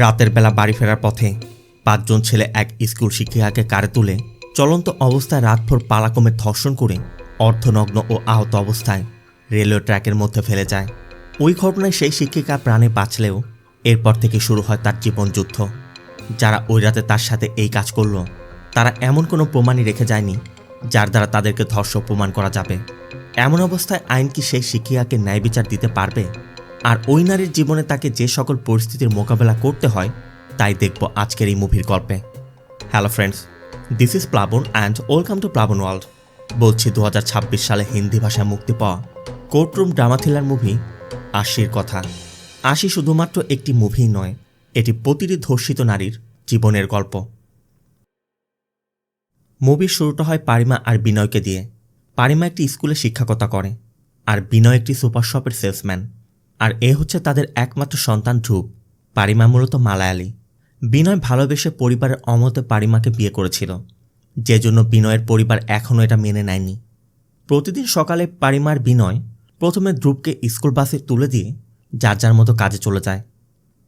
রাতের বেলা বাড়ি ফেরার পথে ৫ জন ছেলে এক স্কুল শিক্ষিকাকে কারে তুলে চলন্ত অবস্থায় রাতভর পালাক্রমে ধর্ষণ করে অর্ধনগ্ন ও আহত অবস্থায় রেলওয়ে ট্র্যাকের মধ্যে ফেলে যায়। ওই ঘটনায় সেই শিক্ষিকা প্রাণে বাঁচলেও এরপর থেকে শুরু হয় তার জীবনযুদ্ধ। যারা ওই রাতে তার সাথে এই কাজ করল তারা এমন কোনো প্রমাণই রেখে যায়নি যার দ্বারা তাদেরকে ধর্ষক প্রমাণ করা যাবে। এমন অবস্থায় আইন কি সেই শিক্ষিকাকে ন্যায় বিচার দিতে পারবে? আর ওই নারীর জীবনে তাকে যে সকল পরিস্থিতির মোকাবেলা করতে হয় তাই দেখব আজকের এই মুভির গল্পে। হ্যালো ফ্রেন্ডস, দিস ইজ প্লাবন অ্যান্ড ওয়েলকাম টু প্লাবন ওয়ার্ল্ড। বলছি 2026 সালে হিন্দি ভাষায় মুক্তি পাওয়া কোর্টরুম ড্রামা থ্রিলার মুভি আশির কথা। আশি শুধুমাত্র একটি মুভি নয়, এটি প্রতিটি ধর্ষিত নারীর জীবনের গল্প। মুভির শুরুটা হয় পারিমা আর বিনয়কে দিয়ে। পারিমা একটি স্কুলে শিক্ষকতা করে আর বিনয় একটি সুপার শপের সেলসম্যান। আর এ হচ্ছে তাদের একমাত্র সন্তান ধ্রুব। পারিমা মূলত মালায়ালি। বিনয় ভালোবেসে পরিবারের অমতে পারিমাকে বিয়ে করেছিল, যে জন্য বিনয়ের পরিবার এখনও এটা মেনে নেয়নি। প্রতিদিন সকালে পারিমার বিনয় প্রথমে ধ্রুবকে স্কুল বাসে তুলে দিয়ে যার যার মতো কাজে চলে যায়।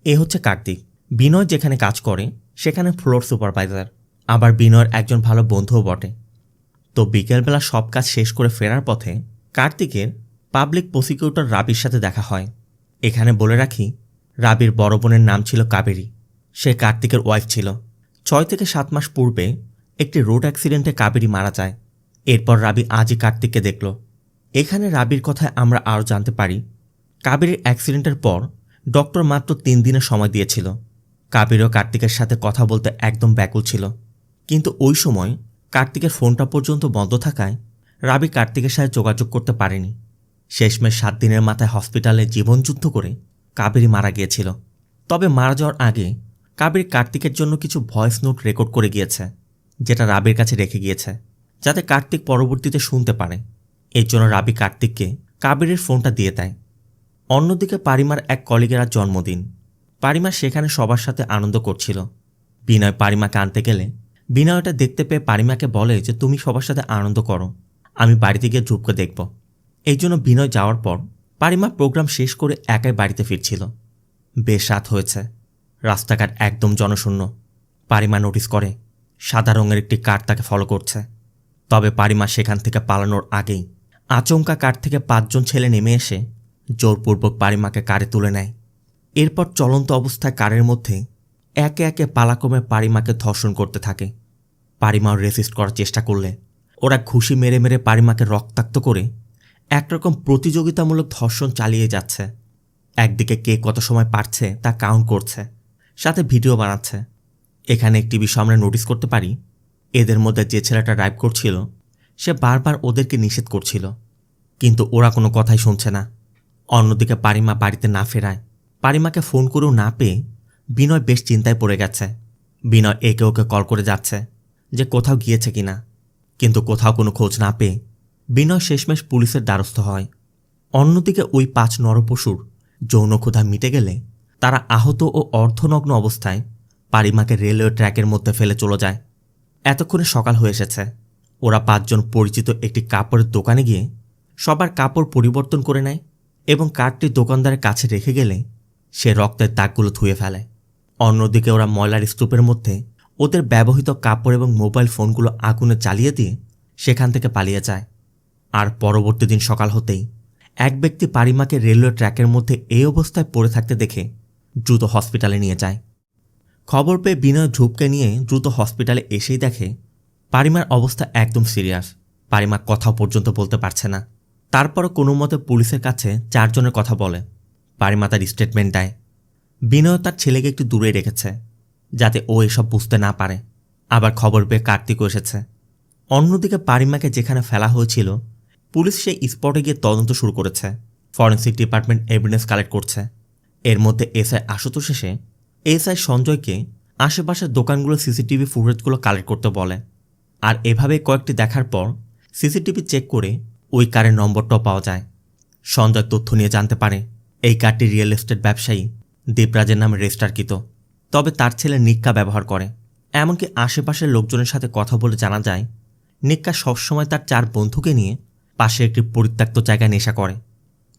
এ হচ্ছে কার্তিক। বিনয় যেখানে কাজ করে সেখানে ফ্লোর সুপারভাইজার, আবার বিনয়ের একজন ভালো বন্ধুও বটে। তো বিকেলবেলা সব কাজ শেষ করে ফেরার পথে কার্তিকের পাবলিক প্রসিকিউটর রাবির সাথে দেখা হয়। এখানে বলে রাখি, রাবির বড় বোনের নাম ছিল কাবেরী। সে কার্তিকের ওয়াইফ ছিল। 6 থেকে 7 মাস পূর্বে একটি রোড অ্যাক্সিডেন্টে কাবেরী মারা যায়। এরপর রাবি আজই কার্তিককে দেখল। এখানে রাবির কথায় আমরা আরও জানতে পারি, কাবেরীর অ্যাক্সিডেন্টের পর ডক্টর মাত্র 3 দিনের সময় দিয়েছিল। কাবেরীও কার্তিকের সাথে কথা বলতে একদম ব্যাকুল ছিল, কিন্তু ওই সময় কার্তিকের ফোনটা পর্যন্ত বন্ধ থাকায় রাবি কার্তিকের সাথে যোগাযোগ করতে পারেনি। শেষমেশ 7 দিনের মাথায় হসপিটালে জীবনযুদ্ধ করে কাবেরী মারা গিয়েছিল। তবে মারা যাওয়ার আগে কাবেরী কার্তিকের জন্য কিছু ভয়েস নোট রেকর্ড করে গিয়েছে, যেটা রাবির কাছে রেখে গিয়েছে, যাতে কার্তিক পরবর্তীতে শুনতে পারে। এর জন্য রাবি কার্তিককে কাবেরীর ফোনটা দিয়ে দেয়। অন্যদিকে পারিমার এক কলিগের আজ জন্মদিন। পারিমা সেখানে সবার সাথে আনন্দ করছিল। বিনয় পারিমাকে আনতে গেলে বিনয় এটা দেখতে পেয়ে পারিমাকে বলে যে তুমি সবার সাথে আনন্দ করো, আমি বাড়িতে গিয়ে ধ্রুবকে দেখব। এই জন্য বিনয় যাওয়ার পর পারিমা প্রোগ্রাম শেষ করে একাই বাড়িতে ফিরছিল। বেশ রাত হয়েছে, রাস্তাঘাট একদম জনশূন্য। পারিমা নোটিস করে সাদা রঙের একটি কার তাকে ফলো করছে। তবে পারিমা সেখান থেকে পালানোর আগেই আচমকা কার থেকে 5 জন ছেলে নেমে এসে জোরপূর্বক পারিমাকে কারে তুলে নেয়। এরপর চলন্ত অবস্থায় কারের মধ্যে একে একে পালাক্রমে পারিমাকে ধর্ষণ করতে থাকে। পারিমাও রেসিস্ট করার চেষ্টা করলে ওরা ঘুষি মেরে মেরে পারিমাকে রক্তাক্ত করে একরকম প্রতিযোগিতামূলক ধর্ষণ চালিয়ে যাচ্ছে। একদিকে কে কত সময় পারছে তা কাউন্ট করছে, সাথে ভিডিও বানাচ্ছে। এখানে একটি বিষয় আমরা নোটিস করতে পারি, এদের মধ্যে যে ছেলেটা ড্রাইভ করছিল সে বারবার ওদেরকে নিষেধ করছিল, কিন্তু ওরা কোনো কথাই শুনছে না। অন্যদিকে পারিমা বাড়িতে না ফেরায় পারিমাকে ফোন করেও না পেয়ে বিনয় বেশ চিন্তায় পড়ে গেছে। বিনয় একে ওকে কল করে যাচ্ছে যে কোথাও গিয়েছে কিনা, কিন্তু কোথাও কোনো খোঁজ না পেয়ে বিনয় শেষমেশ পুলিশের দ্বারস্থ হয়। অন্যদিকে ওই 5 নরপশুর যৌন ক্ষুধা মিটে গেলে তারা আহত ও অর্ধনগ্ন অবস্থায় পারিমাকে রেলওয়ে ট্র্যাকের মধ্যে ফেলে চলে যায়। এতক্ষণে সকাল হয়ে এসেছে। ওরা 5 জন পরিচিত একটি কাপড়ের দোকানে গিয়ে সবার কাপড় পরিবর্তন করে নেয় এবং কার্ডটি দোকানদারের কাছে রেখে গেলে সে রক্তের দাগগুলো ধুয়ে ফেলে। অন্যদিকে ওরা ময়লার স্তূপের মধ্যে ওদের ব্যবহৃত কাপড় এবং মোবাইল ফোনগুলো আগুনে জ্বালিয়ে দিয়ে সেখান থেকে পালিয়ে যায়। আর পরবর্তী দিন সকাল হতেই এক ব্যক্তি পারিমাকে রেলওয়ে ট্র্যাকের মধ্যে এই অবস্থায় পড়ে থাকতে দেখে দ্রুত হসপিটালে নিয়ে যায়। খবর পেয়ে বিনয় ধ্রুবকে নিয়ে দ্রুত হসপিটালে এসেই দেখে পারিমার অবস্থা একদম সিরিয়াস। পারিমা কথা পর্যন্ত বলতে পারছে না। তারপরও কোনো মতে পুলিশের কাছে 4 জনের কথা বলে। পারিমা তার স্টেটমেন্ট দেয়। বিনয় তার ছেলেকে একটু দূরে রেখেছে যাতে ও এসব বুঝতে না পারে। আবার খবর পেয়ে কার্তিকও এসেছে। অন্যদিকে পারিমাকে যেখানে ফেলা হয়েছিল পুলিশ সেই স্পটে গিয়ে তদন্ত শুরু করেছে। ফরেন্সিক ডিপার্টমেন্ট এভিডেন্স কালেক্ট করছে। এর মধ্যে এসআই আশুতোষ এসে এসআই সঞ্জয়কে আশেপাশের দোকানগুলো সিসিটিভি ফুটেজগুলো কালেক্ট করতে বলে। আর এভাবে কয়েকটি দেখার পর সিসিটিভি চেক করে ওই কারের নম্বরটাও পাওয়া যায়। সঞ্জয় তথ্য নিয়ে জানতে পারে এই কারটি রিয়েল এস্টেট ব্যবসায়ী দেবরাজের নামে রেজিস্টারকৃত, তবে তার ছেলে নিক্কা ব্যবহার করে। এমনকি আশেপাশের লোকজনের সাথে কথা বলে জানা যায় নিক্কা সবসময় তার 4 বন্ধুকে নিয়ে পাশে একটি পরিত্যক্ত জায়গায় নেশা করে।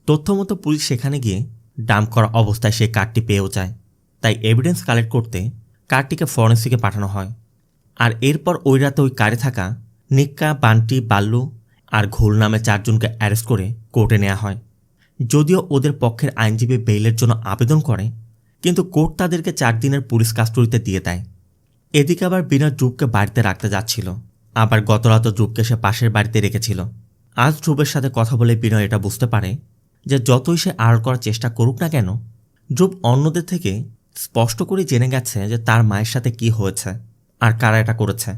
তথ্যমতো পুলিশ সেখানে গিয়ে ডাম্প করা অবস্থায় সেই কারটি পেয়েও যায়। তাই এভিডেন্স কালেক্ট করতে কারটিকে ফরেন্সিকে পাঠানো হয়। আর এরপর ওই রাতে ওই কারে থাকা নিক্কা, বান্টি, বাল্লু আর ঘোল নামে 4 জনকে অ্যারেস্ট করে কোর্টে নেওয়া হয়। যদিও ওদের পক্ষের আইনজীবী বেইলের জন্য আবেদন করে, কিন্তু কোর্ট তাদেরকে 4 দিনের পুলিশ কাস্টডিতে দিয়ে দেয়। এদিকে আবার বিনয় ধ্রুবকে বাড়িতে রাখতে যাচ্ছিল। আবার গতরাতও ধ্রুবকে সে পাশের বাড়িতে রেখেছিল। আজ ধ্রুবের সাথে কথা বলে বিনয় এটা বুঝতে পারে যে যতই সে আড়াল করার চেষ্টা করুক না কেন, ধ্রুব অন্যদের থেকে স্পষ্ট করে জেনে গেছে যে তার মায়ের সাথে কি হয়েছে আর কারা এটা করেছে।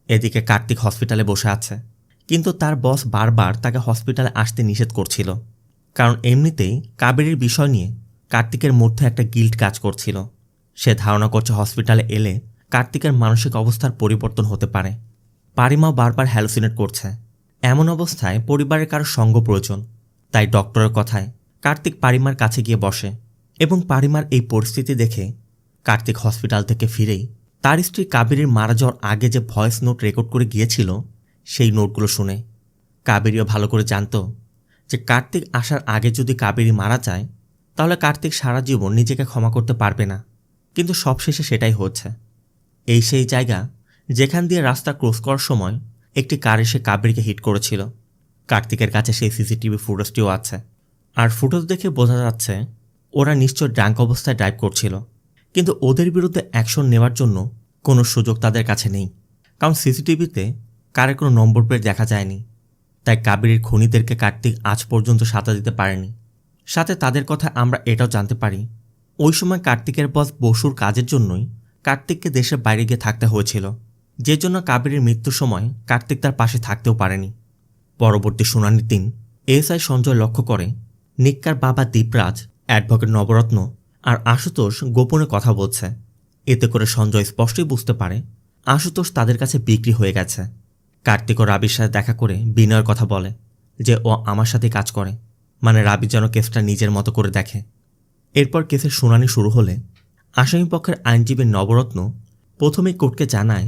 এদিকে কার্তিক হসপিটালে বসে আছে, কিন্তু তার বস বারবার তাকে হসপিটালে আসতে নিষেধ করছিল, কারণ এমনিতেই কাবেরীর বিষয় নিয়ে কার্তিকের মধ্যে একটা গিল্ট কাজ করছিল। সে ধারণা করছে হসপিটালে এলে কার্তিকের মানসিক অবস্থার পরিবর্তন হতে পারে। পারিমাও বারবার হ্যালুসিনেট করছে। এমন অবস্থায় পরিবারের কারো সঙ্গ প্রয়োজন। তাই ডক্টরের কথায় কার্তিক পারিমার কাছে গিয়ে বসে এবং পারিমার এই পরিস্থিতি দেখে কার্তিক হসপিটাল থেকে ফিরেই তার স্ত্রী কাবেরীর মারা যাওয়ার আগে যে ভয়েস নোট রেকর্ড করে গিয়েছিল সেই নোটগুলো শুনে। কাবেরীও ভালো করে জানত যে কার্তিক আসার আগে যদি কাবেরী মারা যায় তাহলে কার্তিক সারা জীবন নিজেকে ক্ষমা করতে পারবে না, কিন্তু সবশেষে সেটাই হচ্ছে। এই সেই জায়গা যেখান দিয়ে রাস্তা ক্রস করার সময় একটি কার এসে কাবেরীকে হিট করেছিল। কার্তিকের কাছে সেই সিসিটিভি ফুটেজটিও আছে, আর ফুটেজ দেখে বোঝা যাচ্ছে ওরা নিশ্চয় ড্রাঙ্ক অবস্থায় ড্রাইভ করছিল, কিন্তু ওদের বিরুদ্ধে অ্যাকশন নেওয়ার জন্য কোনো সুযোগ তাদের কাছে নেই, কারণ সিসিটিভিতে কারের কোনো নম্বর প্লেট দেখা যায়নি। তাই কাবেরীর খুনিদেরকে কার্তিক আজ পর্যন্ত সাজা দিতে পারেনি। সাথে তাদের কথা আমরা এটাও জানতে পারি ওই সময় কার্তিকের বস বসুর কাজের জন্যই কার্তিককে দেশের বাইরে গিয়ে থাকতে হয়েছিল, যে জন্য কাবেরীর মৃত্যুর সময় কার্তিক তার পাশে থাকতেও পারেনি। পরবর্তী শুনানির দিন এএসআই সঞ্জয় লক্ষ্য করে নিক্কার বাবা দীপরাজ, অ্যাডভোকেট নবরত্ন আর আশুতোষ গোপনে কথা বলছে। এতে করে সঞ্জয় স্পষ্টই বুঝতে পারে আশুতোষ তাদের কাছে বিক্রি হয়ে গেছে। কার্তিক ও রাবির সাথে দেখা করে বিনয়ের কথা বলে যে ও আমার সাথে কাজ করে, মানে রাবি যেন কেসটা নিজের মতো করে দেখে। এরপর কেসের শুনানি শুরু হলে আসামিপক্ষের আইনজীবী নবরত্ন প্রথমেই কোর্টকে জানায়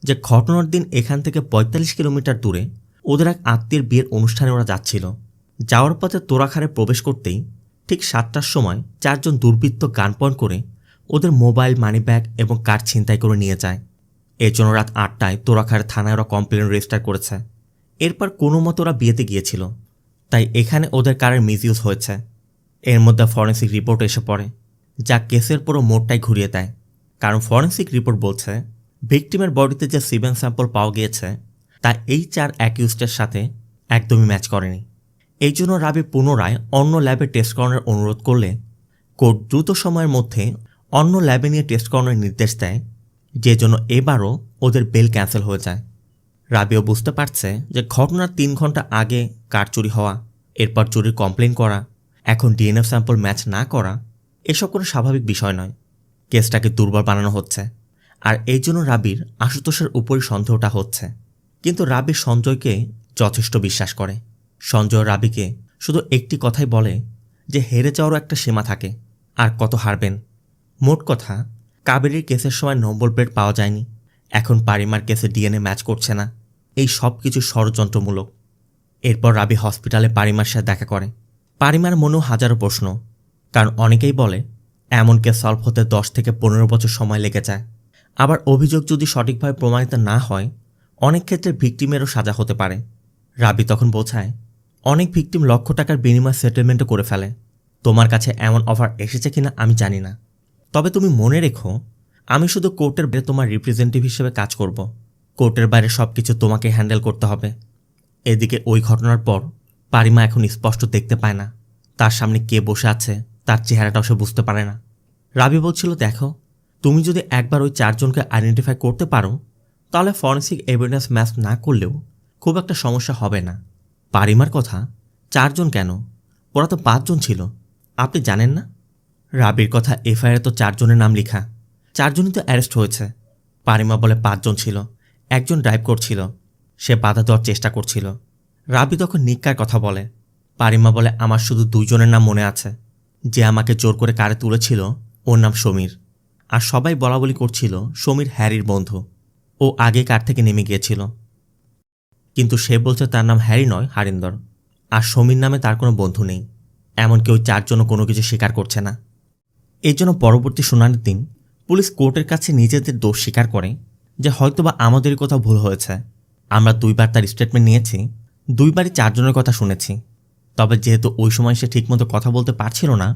যে ঘটনার দিন এখান থেকে ৪৫ কিলোমিটার দূরে ওদের এক আত্মীয়ের বিয়ের অনুষ্ঠানে ওরা যাচ্ছিল। যাওয়ার পথে তোরাখারে প্রবেশ করতেই ঠিক ৭টার সময় ৪ জন দুর্বৃত্ত গান পয়েন্ট করে ওদের মোবাইল, মানিব্যাগ এবং কার ছিনতাই করে নিয়ে যায়। এর জন্য রাত ৮টায় তোরাখার থানায় ওরা কমপ্লেন রেজিস্টার করেছে। এরপর কোনো মতো ওরা বিয়েতে গিয়েছিল, তাই এখানে ওদের কারের মিসইউজ হয়েছে। এর মধ্যে ফরেন্সিক রিপোর্ট এসে পড়ে, যা কেসের পুরো মোড়টাই ঘুরিয়ে দেয়। কারণ ফরেন্সিক রিপোর্ট বলছে ভিকটিমের বডিতে যে সিমেন স্যাম্পল পাওয়া গিয়েছে তা এই 4 অ্যাকিউজডের সাথে একদমই ম্যাচ করেনি। এই জন্য রাবি পুনরায় অন্য ল্যাবে টেস্ট করানোর অনুরোধ করলে কোর্ট দ্রুত সময়ের মধ্যে অন্য ল্যাবে নিয়ে টেস্ট করানোর নির্দেশ দেয়, যে জন্য এবারও ওদের বেল ক্যান্সেল হয়ে যায়। রাবিও বুঝতে পারছে যে ঘটনার 3 ঘন্টা আগে কার চুরি হওয়া, এরপর চুরির কমপ্লেন করা, এখন ডিএনএ স্যাম্পল ম্যাচ না করা এসব কোনো স্বাভাবিক বিষয় নয়। কেসটাকে দুর্বল বানানো হচ্ছে, আর এই জন্য রাবির আশুতোষের উপরই সন্দেহটা হচ্ছে। কিন্তু রাবি সঞ্জয়কে যথেষ্ট বিশ্বাস করে। সঞ্জয় রাবিকে শুধু একটি কথাই বলে যে হেরে যাওয়ারও একটা সীমা থাকে, আর কত হারবেন। মোট কথা, কাবেরীর কেসের সময় নম্বর প্লেট পাওয়া যায়নি, এখন পারিমার কেসে ডিএনএ ম্যাচ করছে না, এই সব কিছু ষড়যন্ত্রমূলক। এরপর রাবি হসপিটালে পারিমার সাথে দেখা করে। পারিমার মনেও হাজারো প্রশ্ন, কারণ অনেকেই বলে এমন কেস সলভ হতে 10 থেকে 15 বছর সময় লেগে যায়। আবার অভিযোগ যদি সঠিকভাবে প্রমাণিত না হয় অনেক ক্ষেত্রে ভিকটিমেরও সাজা হতে পারে। রাবি তখন বোঝায় অনেক ভিকটিম লক্ষ টাকার বিনিময়ে সেটেলমেন্টও করে ফেলে। তোমার কাছে এমন অফার এসেছে কিনা আমি জানি না, তবে তুমি মনে রেখো আমি শুধু কোর্টের বাইরে তোমার রিপ্রেজেন্টেটিভ হিসেবে কাজ করব। কোর্টের বাইরে সব কিছু তোমাকে হ্যান্ডেল করতে হবে। এদিকে ওই ঘটনার পর পারিমা এখন স্পষ্ট দেখতে পায় না, তার সামনে কে বসে আছে তার চেহারাটাও সে বুঝতে পারে না। রাবি বলছিল, দেখো তুমি যদি একবার ওই 4 জনকে আইডেন্টিফাই করতে পারো তাহলে ফরেন্সিক এভিডেন্স ম্যাচ না করলেও খুব একটা সমস্যা হবে না। পারিমার কথা 4 জন কেন, ওরা তো 5 জন ছিল, আপনি জানেন না? রাবির কথা এফআইআরে তো 4 জনের নাম লেখা, 4 জনই তো অ্যারেস্ট হয়েছে। পারিমা বলে 5 জন ছিল, একজন ড্রাইভ করছিল, সে বাধা দেওয়ার চেষ্টা করছিল। রাবি তখন নিক্কার কথা বলে। পারিমা বলে আমার শুধু 2 জনের নাম মনে আছে, যে আমাকে জোর করে কারে তুলেছিল ওর নাম সমীর, আর সবাই বলাবলি করছিল সমীর হ্যারির বন্ধু, ও আগে কার থেকে নেমে গিয়েছিল। কিন্তু সে বলছে তার নাম হ্যারি নয়, হারিন্দর, আর সমীর নামে তার কোনো বন্ধু নেই। এমনকি ওই 4 জনও কোনো কিছু স্বীকার করছে না। এর জন্য পরবর্তী শুনানির দিন পুলিশ কোর্টের কাছে নিজেদের দোষ স্বীকার করে যে হয়তোবা আমাদেরই কোথাও ভুল হয়েছে। আমরা 2বার তার স্টেটমেন্ট নিয়েছি, 2বারই 4 জনের কথা শুনেছি। তবে যেহেতু ওই সময় সে ঠিকমতো কথা বলতে পারছিল না,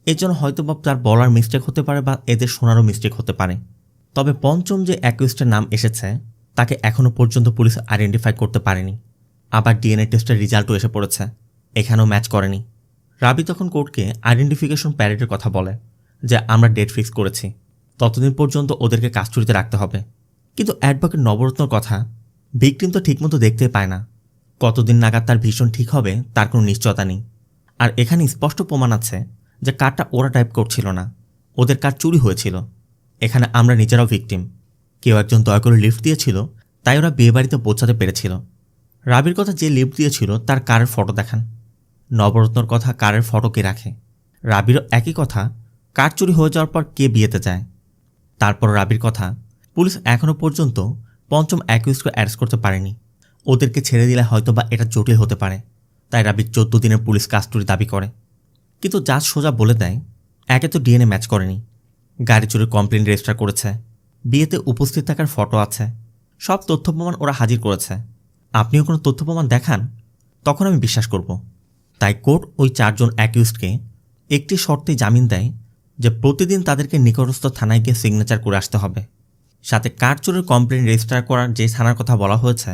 এর জন্য হয়তোবা তার বলার মিস্টেক হতে পারে বা এদের শোনারও মিস্টেক হতে পারে। তবে পঞ্চম যে অ্যাকিউজডের নাম এসেছে তাকে এখনও পর্যন্ত পুলিশ আইডেন্টিফাই করতে পারেনি। আবার ডিএনএ টেস্টের রেজাল্টও এসে পড়েছে, এখানেও ম্যাচ করেনি। রাবি তখন কোর্টকে আইডেন্টিফিকেশন প্যারেডের কথা বলে যে আমরা ডেট ফিক্স করেছি, ততদিন পর্যন্ত ওদেরকে কাস্টডিতে রাখতে হবে। কিন্তু অ্যাডভোকেট নবরত্নর কথা, ভিকটিম তো ঠিকমতো দেখতেই পায় না, কতদিন নাগাদ তার ভীষণ ঠিক হবে তার কোনো নিশ্চয়তা নেই। আর এখানে স্পষ্ট প্রমাণ আছে যে কার্ডটা ওরা টাইপ করছিল না, ওদের কার্ড চুরি হয়েছিল। এখানে আমরা নিজেরাও ভিকটিম, কেউ একজন দয়া করে লিফট দিয়েছিল, তাই ওরা বিয়েবাড়িতে পৌঁছাতে পেরেছিল। রাবির কথা যে লিফট দিয়েছিল তার কারের ফটো দেখান, নবরত্নর কথা কারের ফটো কে রাখে। রাবিরও একই কথা, কার চুরি হয়ে যাওয়ার পর কে বিয়েতে যায়। তারপর রাবির কথা, পুলিশ এখনও পর্যন্ত পঞ্চম অ্যাকিউজকে অ্যারেস্ট করতে পারেনি। ওদেরকে ছেড়ে দিলে হয়তোবা এটা জটিল হতে পারে, তাই রাবির 14 দিনের পুলিশ কাস্টডি দাবি করে। কিন্তু জাজ সোজা বলে দেয়, একে তো ডিএনএ ম্যাচ করেনি, গাড়ি চুরির কমপ্লেন রেজিস্টার করেছে, বিয়েতে উপস্থিত থাকার ফটো আছে, সব তথ্য প্রমাণ ওরা হাজির করেছে। আপনিও কোনো তথ্য প্রমাণ দেখান, তখন আমি বিশ্বাস করব। তাই কোর্ট ওই 4 জন অ্যাকিউজডকে একটি শর্তে জামিন দেয় যে প্রতিদিন তাদেরকে নিকটস্থ থানায় গিয়ে সিগনেচার করে আসতে হবে। সাথে কার চুরির কমপ্লেন রেজিস্টার করার যে থানার কথা বলা হয়েছে,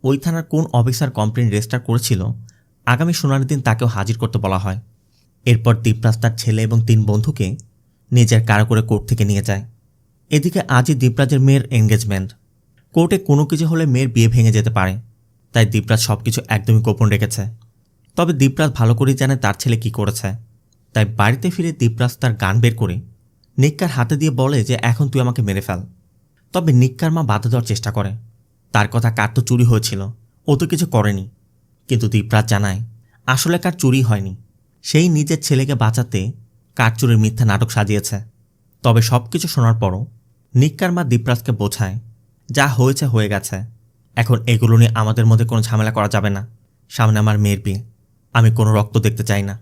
ওই থানার কোন অফিসার কমপ্লেন রেজিস্টার করেছিল আগামী শুনানির দিন তাকেও হাজির করতে বলা হয়। এরপর দীপরাজ তার ছেলে এবং 3 বন্ধুকে নিজের কারো করে কোর্ট থেকে নিয়ে যায়। এদিকে আজই দীপরাজের মেয়ের এনগেজমেন্ট। কোর্টে কোনো কিছু হলে মেয়ের বিয়ে ভেঙে যেতে পারে, তাই দীপরাজ সবকিছু একদমই গোপন রেখেছে। তবে দীপরাজ ভালো করেই জানে তার ছেলে কি করেছে, তাই বাড়িতে ফিরে দীপরাজ তার গান বের করে নিক্কার হাতে দিয়ে বলে যে এখন তুই আমাকে মেরে ফেল। তবে নিক্কার মা বাধা দেওয়ার চেষ্টা করে, তার কথা কার তো চুরি হয়েছিল, ও তো কিছু করেনি। কিন্তু দীপরাজ জানায় আসলে কার চুরি হয়নি, সেই নিজের ছেলেকে বাঁচাতে কার চুরির মিথ্যা নাটক সাজিয়েছে। তবে সব কিছু শোনার পরও নিক্কার মা দীপরাজকে বোঝায় যা হয়েছে হয়ে গেছে, এখন এগুলো নিয়ে আমাদের মধ্যে কোনো ঝামেলা করা যাবে না। সামনে আমার মেয়ের বিয়ে, আমি কোনো রক্ত দেখতে চাই না।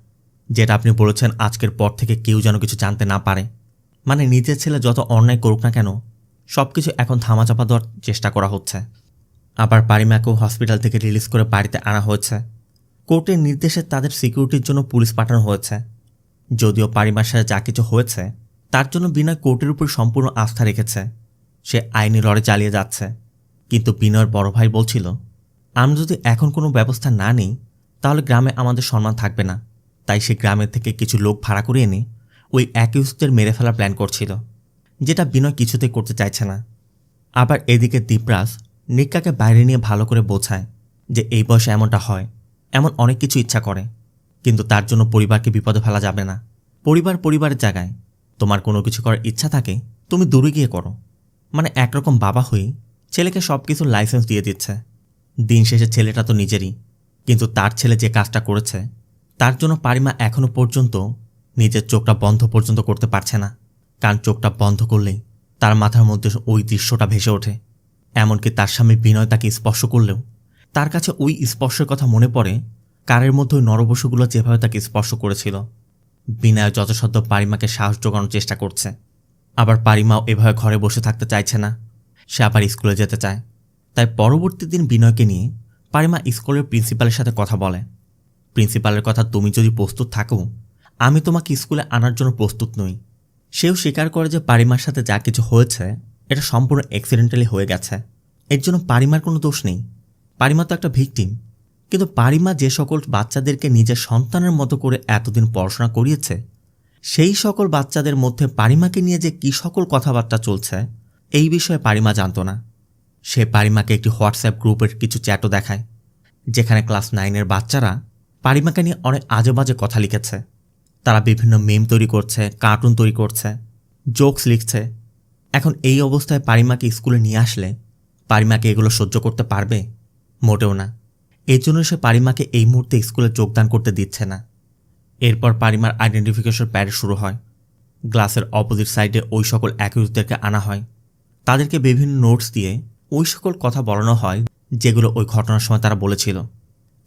যেটা আপনি বলেছেন আজকের পর থেকে কেউ যেন কিছু জানতে না পারে, মানে নিজের ছেলে যত অন্যায় করুক না কেন সব কিছু এখন ধামাচাপা দেওয়ার চেষ্টা করা হচ্ছে। আবার পারিমাকেও হসপিটাল থেকে রিলিজ করে বাড়িতে আনা হয়েছে। কোর্টের নির্দেশে তাদের সিকিউরিটির জন্য পুলিশ পাঠানো হয়েছে। যদিও পারিমার সাথে যা কিছু হয়েছে তার জন্য বিনয় কোর্টের উপর সম্পূর্ণ আস্থা রেখেছে, সে আইনি লড়াই চালিয়ে যাচ্ছে। কিন্তু বিনয়ের বড় ভাই বলছিল আমরা যদি এখন কোনো ব্যবস্থা না নিই তাহলে গ্রামে আমাদের সম্মান থাকবে না, তাই সে গ্রামের থেকে কিছু লোক ভাড়া করে এনে ওই অ্যাকিউজদের মেরে ফেলার প্ল্যান করছিল, যেটা বিনয় কিছুতেই করতে চাইছে না। আবার এদিকে দীপরাজ নিক্কাকে বাইরে নিয়ে ভালো করে বোঝায় যে এই বয়সে এমনটা হয়, এমন অনেক কিছু ইচ্ছা করে, কিন্তু তার জন্য পরিবারকে বিপদে ফেলা যাবে না। পরিবারের জায়গায় তোমার কোনো কিছু করার ইচ্ছা থাকে তুমি দূরে গিয়ে করো, মানে একরকম বাবা হয়ে ছেলেকে সব কিছুর লাইসেন্স দিয়ে দিচ্ছে। দিন শেষে ছেলেটা তো নিজেরই, কিন্তু তার ছেলে যে কাজটা করেছে তার জন্য পারিমা এখনও পর্যন্ত নিজের চোখটা বন্ধ পর্যন্ত করতে পারছে না, কারণ চোখটা বন্ধ করলেই তার মাথার মধ্যে ওই দৃশ্যটা ভেসে ওঠে। এমনকি তার স্বামী বিনয় তাকে স্পর্শ করলেও তার কাছে ওই স্পর্শের কথা মনে পড়ে, কারের মধ্যে ওই নরবশুগুলো যেভাবে তাকে স্পর্শ করেছিল। বিনয় যথাসাধ্য পারিমাকে সাহস জোগানোর চেষ্টা করছে। আবার পারিমাও এভাবে ঘরে বসে থাকতে চাইছে না, সে আবার স্কুলে যেতে চায়। তাই পরবর্তী দিন বিনয়কে নিয়ে পারিমা স্কুলের প্রিন্সিপালের সাথে কথা বলে। প্রিন্সিপালের কথা, তুমি যদি প্রস্তুত থাকো আমি তোমাকে স্কুলে আনার জন্য প্রস্তুত নই। সেও স্বীকার করে যে পারিমার সাথে যা কিছু হয়েছে এটা সম্পূর্ণ অ্যাক্সিডেন্টালি হয়ে গেছে, এর জন্য পারিমার কোনো দোষ নেই। পারিমা তো একটা ভিকটিম, কিন্তু পারিমা যে সকল বাচ্চাদেরকে নিজের সন্তানের মতো করে এতদিন পড়াশোনা করিয়েছে সেই সকল বাচ্চাদের মধ্যে পারিমাকে নিয়ে যে কী সকল কথাবার্তা চলছে এই বিষয়ে পারিমা জানত না। সে পারিমাকে একটি হোয়াটসঅ্যাপ গ্রুপের কিছু চ্যাটও দেখায়, যেখানে ক্লাস 9-এর বাচ্চারা পারিমাকে নিয়ে অনেক আজে বাজে কথা লিখেছে। তারা বিভিন্ন মেম তৈরি করছে, কার্টুন তৈরি করছে, জোকস লিখছে। এখন এই অবস্থায় পারিমাকে স্কুলে নিয়ে আসলে পারিমাকে এগুলো সহ্য করতে পারবে? মোটেও না। এর জন্য সে পারিমাকে এই মুহূর্তে স্কুলে যোগদান করতে দিচ্ছে না। এরপর পারিমার আইডেন্টিফিকেশন প্যারেড শুরু হয়। গ্লাসের অপোজিট সাইডে ওই সকল অ্যাকিউজদেরকে আনা হয়, তাদেরকে বিভিন্ন নোটস দিয়ে ওই সকল কথা বলানো হয় যেগুলো ওই ঘটনার সময় তারা বলেছিল।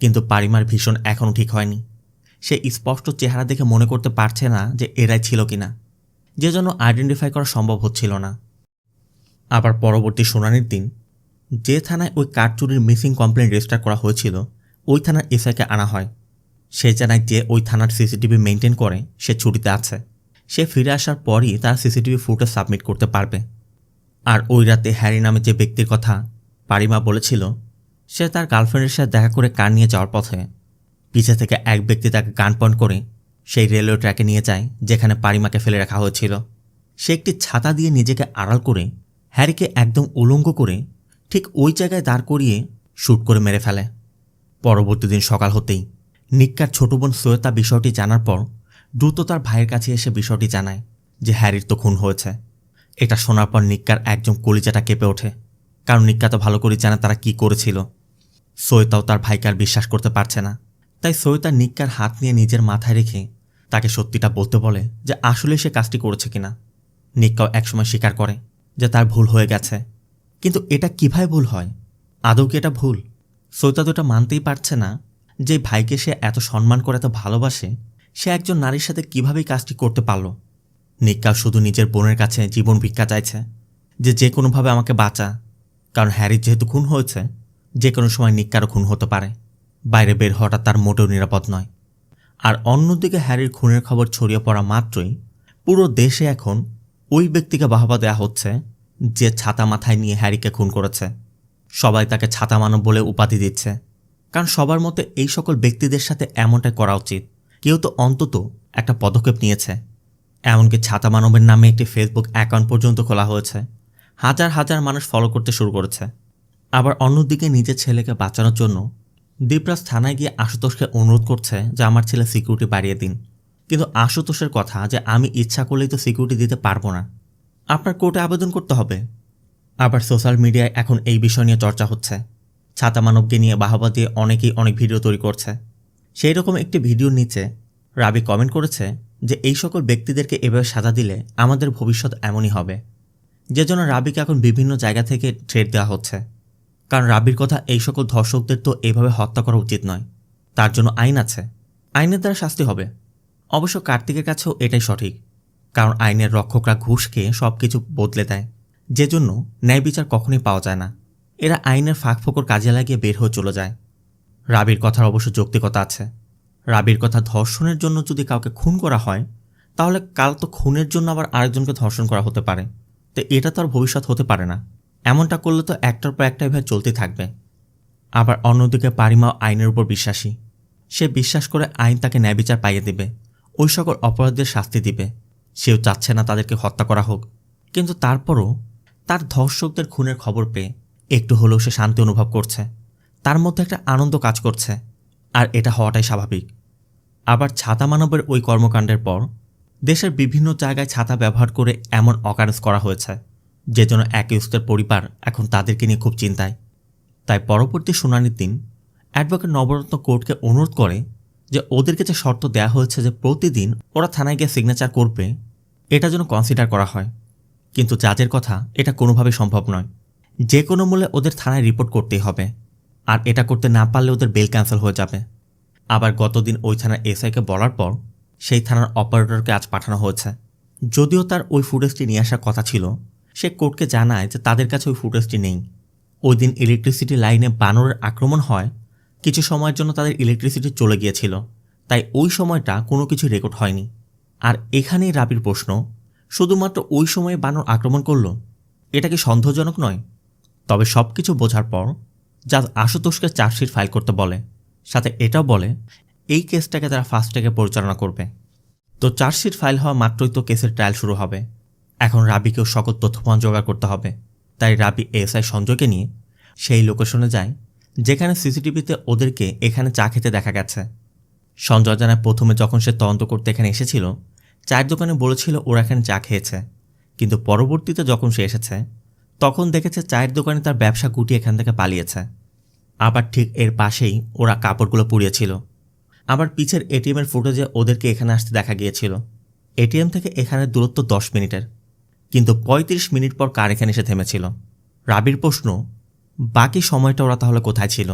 কিন্তু পারিমার ভীষণ এখনও ঠিক হয়নি। সে স্পষ্ট চেহারা দেখে মনে করতে পারছে না যে এরাই ছিল কিনা। যে জন্য আইডেন্টিফাই করা সম্ভব হচ্ছিল না। আবার পরবর্তী শুনানির দিন যে থানায় ওই কার চুরির মিসিং কমপ্লেন রেজিস্টার করা হয়েছিল ওই থানার এসআইকে আনা হয়। সে জানায় যে ওই থানার সিসিটিভি মেনটেন করে সে ছুটিতে আছে, সে ফিরে আসার পরই তার সিসিটিভি ফুটেজ সাবমিট করতে পারবে। আর ওই রাতে হ্যারি নামে যে ব্যক্তির কথা পারিমা বলেছিল, সে তার গার্লফ্রেন্ডের সাথে দেখা করে কার নিয়ে যাওয়ার পথে পিছে থেকে এক ব্যক্তি তাকে গান পয়েন্ট করে সেই রেলওয়ে ট্র্যাকে নিয়ে যায় যেখানে পারিমাকে ফেলে রাখা হয়েছিল। সে একটি ছাতা দিয়ে নিজেকে আড়াল করে হ্যারিকে একদম উলঙ্গ করে ঠিক ওই জায়গায় দাঁড় করিয়ে শ্যুট করে মেরে ফেলে। পরবর্তী দিন সকাল হতেই নিক্কার ছোট বোন সোয়েতা বিষয়টি জানার পর দ্রুত তার ভাইয়ের কাছে এসে বিষয়টি জানায় যে হ্যারির তো খুন হয়েছে। এটা শোনার পর নিক্কার একদম কলিজাটা কেঁপে ওঠে, কারণ নিক্কা তো ভালো করে জানে তারা কি করেছিল। সোয়েতাও তার ভাইকে আর বিশ্বাস করতে পারছে না, তাই সোয়েতা নিক্কার হাত নিয়ে নিজের মাথায় রেখে তাকে সত্যিটা বলতে বলে যে আসলে সে কাজটি করেছে কিনা। নিক্কাও একসময় স্বীকার করে যে তার ভুল হয়ে গেছে, কিন্তু এটা কিভাবে ভুল হয়? আদৌ কি এটা ভুল? সোয়েতা তো এটা মানতেই পারছে না যে ভাইকে সে এত সম্মান করে এত ভালোবাসে, সে একজন নারীর সাথে কিভাবেই কাজটি করতে পারল। নিক্কা শুধু নিজের বোনের কাছে জীবন ভিক্ষা চাইছে যে কোনোভাবে আমাকে বাঁচা, কারণ হ্যারির যেহেতু খুন হয়েছে যে কোনো সময় নিক্কারও খুন হতে পারে। বাইরে বের হওয়াটা তার মোটেও নিরাপদ নয়। আর অন্যদিকে হ্যারির খুনের খবর ছড়িয়ে পড়া মাত্রই পুরো দেশে এখন ওই ব্যক্তিকে বাহবা দেওয়া হচ্ছে যে ছাতা মাথায় নিয়ে হ্যারিকে খুন করেছে। সবাই তাকে ছাতা মানব বলে উপাধি দিচ্ছে, কারণ সবার মতে এই সকল ব্যক্তিদের সাথে এমনটাই করা উচিত। কেউ তো অন্তত একটা পদক্ষেপ নিয়েছে। এমনকি ছাতা মানবের নামে একটি ফেসবুক অ্যাকাউন্ট পর্যন্ত খোলা হয়েছে, হাজার হাজার মানুষ ফলো করতে শুরু করেছে। আবার অন্যদিকে নিজের ছেলেকে বাঁচানোর জন্য দীপরাজ থানায় গিয়ে আশুতোষকে অনুরোধ করছে যে আমার ছেলে সিকিউরিটি বাড়িয়ে দিন, কিন্তু আশুতোষের কথা যে আমি ইচ্ছা করলেই তো সিকিউরিটি দিতে পারবো না, আপনার কোর্টে আবেদন করতে হবে। আবার সোশ্যাল মিডিয়ায় এখন এই বিষয় নিয়ে চর্চা হচ্ছে। ছাতা মানবকে নিয়ে বাহবা দিয়ে অনেকেই অনেক ভিডিও তৈরি করছে। সেই রকম একটি ভিডিওর নিচে রাবি কমেন্ট করেছে যে এই সকল ব্যক্তিদেরকে এভাবে সাজা দিলে আমাদের ভবিষ্যৎ এমনই হবে, যে জন্য রাবিকে এখন বিভিন্ন জায়গা থেকে থ্রেট দেওয়া হচ্ছে। কারণ রাবির কথা এই সকল ধর্ষকদের তো এইভাবে হত্যা করা উচিত নয়, তার জন্য আইন আছে, আইনের দ্বারা শাস্তি হবে। অবশ্য কার্তিকের কাছেও এটাই সঠিক, কারণ আইনের রক্ষকরা ঘুষ খেয়ে সব কিছু বদলে দেয়, যে জন্য ন্যায় বিচার কখনোই পাওয়া যায় না। এরা আইনের ফাঁক ফোকর কাজে লাগিয়ে বের হয়ে চলে যায়। রাবির কথার অবশ্য যৌক্তিকতা আছে। রাবির কথা ধর্ষণের জন্য যদি কাউকে খুন করা হয়, তাহলে কাল তো খুনের জন্য আবার আরেকজনকে ধর্ষণ করা হতে পারে, তো এটা তো আর ভবিষ্যৎ হতে পারে না। এমনটা করলে তো একটার পর একটা এভাবে চলতে থাকবে। আবার অন্যদিকে পারিমাও আইনের উপর বিশ্বাসী। সে বিশ্বাস করে আইন তাকে ন্যায় বিচার পাইয়ে দেবে, ওই সকল অপরাধীদের শাস্তি দিবে। সেও চাচ্ছে না তাদেরকে হত্যা করা হোক, কিন্তু তারপরও তার ধর্ষকদের খুনের খবর পেয়ে একটু হলেও সে শান্তি অনুভব করছে, তার মধ্যে একটা আনন্দ কাজ করছে, আর এটা হওয়াটাই স্বাভাবিক। আবার ছাতা মানবের ওই কর্মকাণ্ডের পর দেশের বিভিন্ন জায়গায় ছাতা ব্যবহার করে এমন অকারেন্স করা হয়েছে, যে জন্য অ্যাকিউজদের পরিবার এখন তাদেরকে নিয়ে খুব চিন্তায়। তাই পরবর্তী শুনানির দিন অ্যাডভোকেট নবরত্ন কোর্টকে অনুরোধ করে যে ওদেরকে যে শর্ত দেওয়া হয়েছে যে প্রতিদিন ওরা থানায় গিয়ে সিগনেচার করবে, এটা যেন কনসিডার করা হয়। কিন্তু জাজের কথা এটা কোনোভাবেই সম্ভব নয়, যে কোনো মূল্যে ওদের থানায় রিপোর্ট করতেই হবে, আর এটা করতে না পারলে ওদের বেল ক্যান্সেল হয়ে যাবে। আবার গতদিন ওই থানার এসআইকে বলার পর সেই থানার অপারেটরকে আজ পাঠানো হয়েছে। যদিও তার ওই ফুটেজটি নিয়ে আসার কথা ছিল, সে কোর্টকে জানায় যে তাদের কাছে ওই ফুটেজটি নেই। ওই দিন ইলেকট্রিসিটি লাইনে বানরের আক্রমণ হয়, কিছু সময়ের জন্য তাদের ইলেকট্রিসিটি চলে গিয়েছিল, তাই ওই সময়টা কোনো কিছু রেকর্ড হয়নি। আর এখানেই রাবির প্রশ্ন, শুধুমাত্র ওই সময়ে বানর আক্রমণ করল, এটা কি সন্দেহজনক নয়? তবে সব কিছু বোঝার পর জাজ আশুতোষকে চার্জশিট ফাইল করতে বলে, সাথে এটাও বলে এই কেসটাকে তারা ফাস্ট ট্র্যাকে পরিচালনা করবে। তো চার্জশিট ফাইল হওয়া মাত্রই তো কেসের ট্রায়াল শুরু হবে। এখন রাবিকেও সকল তথ্যপ্রমাণ জোগাড় করতে হবে। তাই রাবি এসআই সঞ্জয়কে নিয়ে সেই লোকেশনে যায় যেখানে সিসিটিভিতে ওদেরকে এখানে চা খেতে দেখা গেছে। সঞ্জয় জানায় প্রথমে যখন সে তদন্ত করতে এখানে এসেছিল, চায়ের দোকানে বলেছিল ওরা এখানে চা খেয়েছে, কিন্তু পরবর্তীতে যখন সে এসেছে তখন দেখেছে চায়ের দোকানে তার ব্যবসা গুটিয়ে এখান থেকে পালিয়েছে। আবার ঠিক এর পাশেই ওরা কাপড়গুলো পুড়িয়েছিল। আবার পিছের এটিএমের ফুটেজে ওদেরকে এখানে আসতে দেখা গিয়েছিল। এটিএম থেকে এখানে দূরত্ব 10 মিনিটের, কিন্তু 35 মিনিট পর কার এখানে এসে থেমেছিল। রাবির প্রশ্ন, বাকি সময়টা ওরা তাহলে কোথায় ছিল?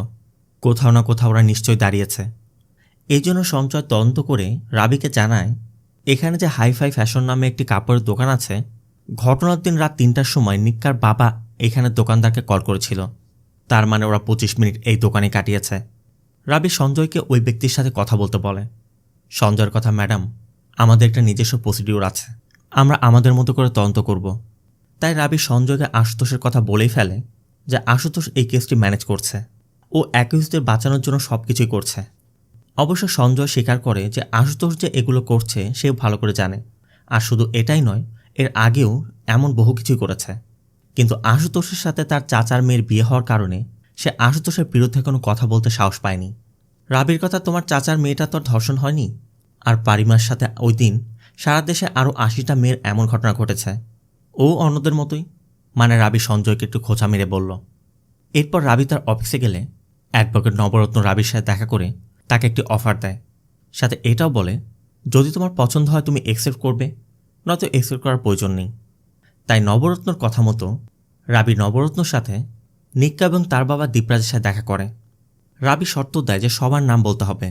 কোথাও না কোথাও ওরা নিশ্চয়ই দাঁড়িয়েছে। এই জন্য সঞ্চয় তদন্ত করে রাবিকে জানায় এখানে যে হাইফাই ফ্যাশন নামে একটি কাপড়ের দোকান আছে, ঘটনার দিন রাত ৩টার সময় নিক্কার বাবা এখানে দোকানদারকে কল করেছিল। তার মানে ওরা ২৫ মিনিট এই দোকানে কাটিয়েছে। রাবি সঞ্জয়কে ওই ব্যক্তির সাথে কথা বলতে বলে। সঞ্জয়ের কথা, ম্যাডাম, আমাদের একটা নিজস্ব প্রসিডিউর আছে, আমরা আমাদের মতো করে তদন্ত করব। তাই রাবি সঞ্জয়কে আশুতোষের কথা বলেই ফেলে যে আশুতোষ এই কেসটি ম্যানেজ করছে, ও অ্যাকিউজদের বাঁচানোর জন্য সব কিছুই করছে। অবশ্য সঞ্জয় স্বীকার করে যে আশুতোষ যে এগুলো করছে সেও ভালো করে জানে, আর শুধু এটাই নয়, এর আগেও এমন বহু কিছুই করেছে। কিন্তু আশুতোষের সাথে তার চাচার মেয়ের বিয়ে হওয়ার কারণে সে আশুতোষের বিরুদ্ধে কোনো কথা বলতে সাহস পায়নি। রাবির কথা, তোমার চাচার মেয়েটা তো ধর্ষণ হয়নি, আর পারিমার সাথে ওই দিন সারা দেশে আরও ৮০টা মেয়ের এমন ঘটনা ঘটেছে, ও অন্যদের মতোই। মানে রাবি সঞ্জয়কে একটু খোঁচা মেরে বলল। এরপর রাবি তার অফিসে গেলে অ্যাডভোকেট নবরত্ন রাবির সাথে দেখা করে তাকে একটি অফার দেয়, সাথে এটাও বলে যদি তোমার পছন্দ হয় তুমি অ্যাকসেপ্ট করবে, নয়তো অ্যাকসেপ্ট করার প্রয়োজন নেই। তাই নবরত্নর কথা মতো রাবি নবরত্নর সাথে নিক্কা এবং তার বাবা দীপরাজের সাথে দেখা করে। রাবি শর্ত দেয় যে সবার নাম বলতে হবে,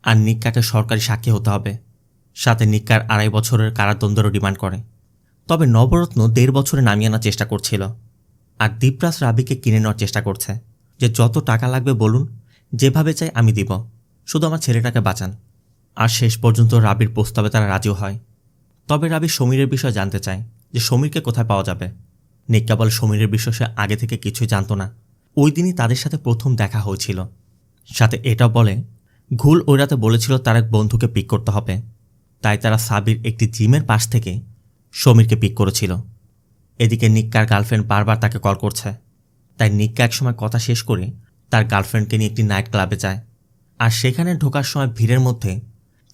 আর নিক্কাকে সরকারি সাক্ষী হতে হবে, সাথে নিক্কার ২.৫ বছরের কারাদণ্ডেরও ডিমান্ড করে। তবে নবরত্ন ১.৫ বছরে নামিয়ে আনার চেষ্টা করছিল, আর দীপরাজ রাবিকে কিনে নেওয়ার চেষ্টা করছে যে যত টাকা লাগবে বলুন, যেভাবে চাই আমি দিব, শুধু আমার ছেলেটাকে বাঁচান। আর শেষ পর্যন্ত রাবির প্রস্তাবে তারা রাজিও হয়। তবে রাবি সমীরের বিষয়ে জানতে চায় যে সমীরকে কোথায় পাওয়া যাবে। নিক্কা বলে সমীরের বিষয়ে সে আগে থেকে কিছুই জানতো না, ওই দিনই তাদের সাথে প্রথম দেখা হয়েছিল। সাথে এটাও বলে ঘুল ওই রাতে বলেছিল তার এক বন্ধুকে পিক করতে হবে, তাই তারা সাবির একটি জিমের পাশ থেকে সমীরকে পিক করেছিল। এদিকে নিক্কার গার্লফ্রেন্ড বারবার তাকে কল করছে, তাই নিক্কা একসময় কথা শেষ করে তার গার্লফ্রেন্ডকে নিয়ে একটি নাইট ক্লাবে যায়, আর সেখানে ঢোকার সময় ভিড়ের মধ্যে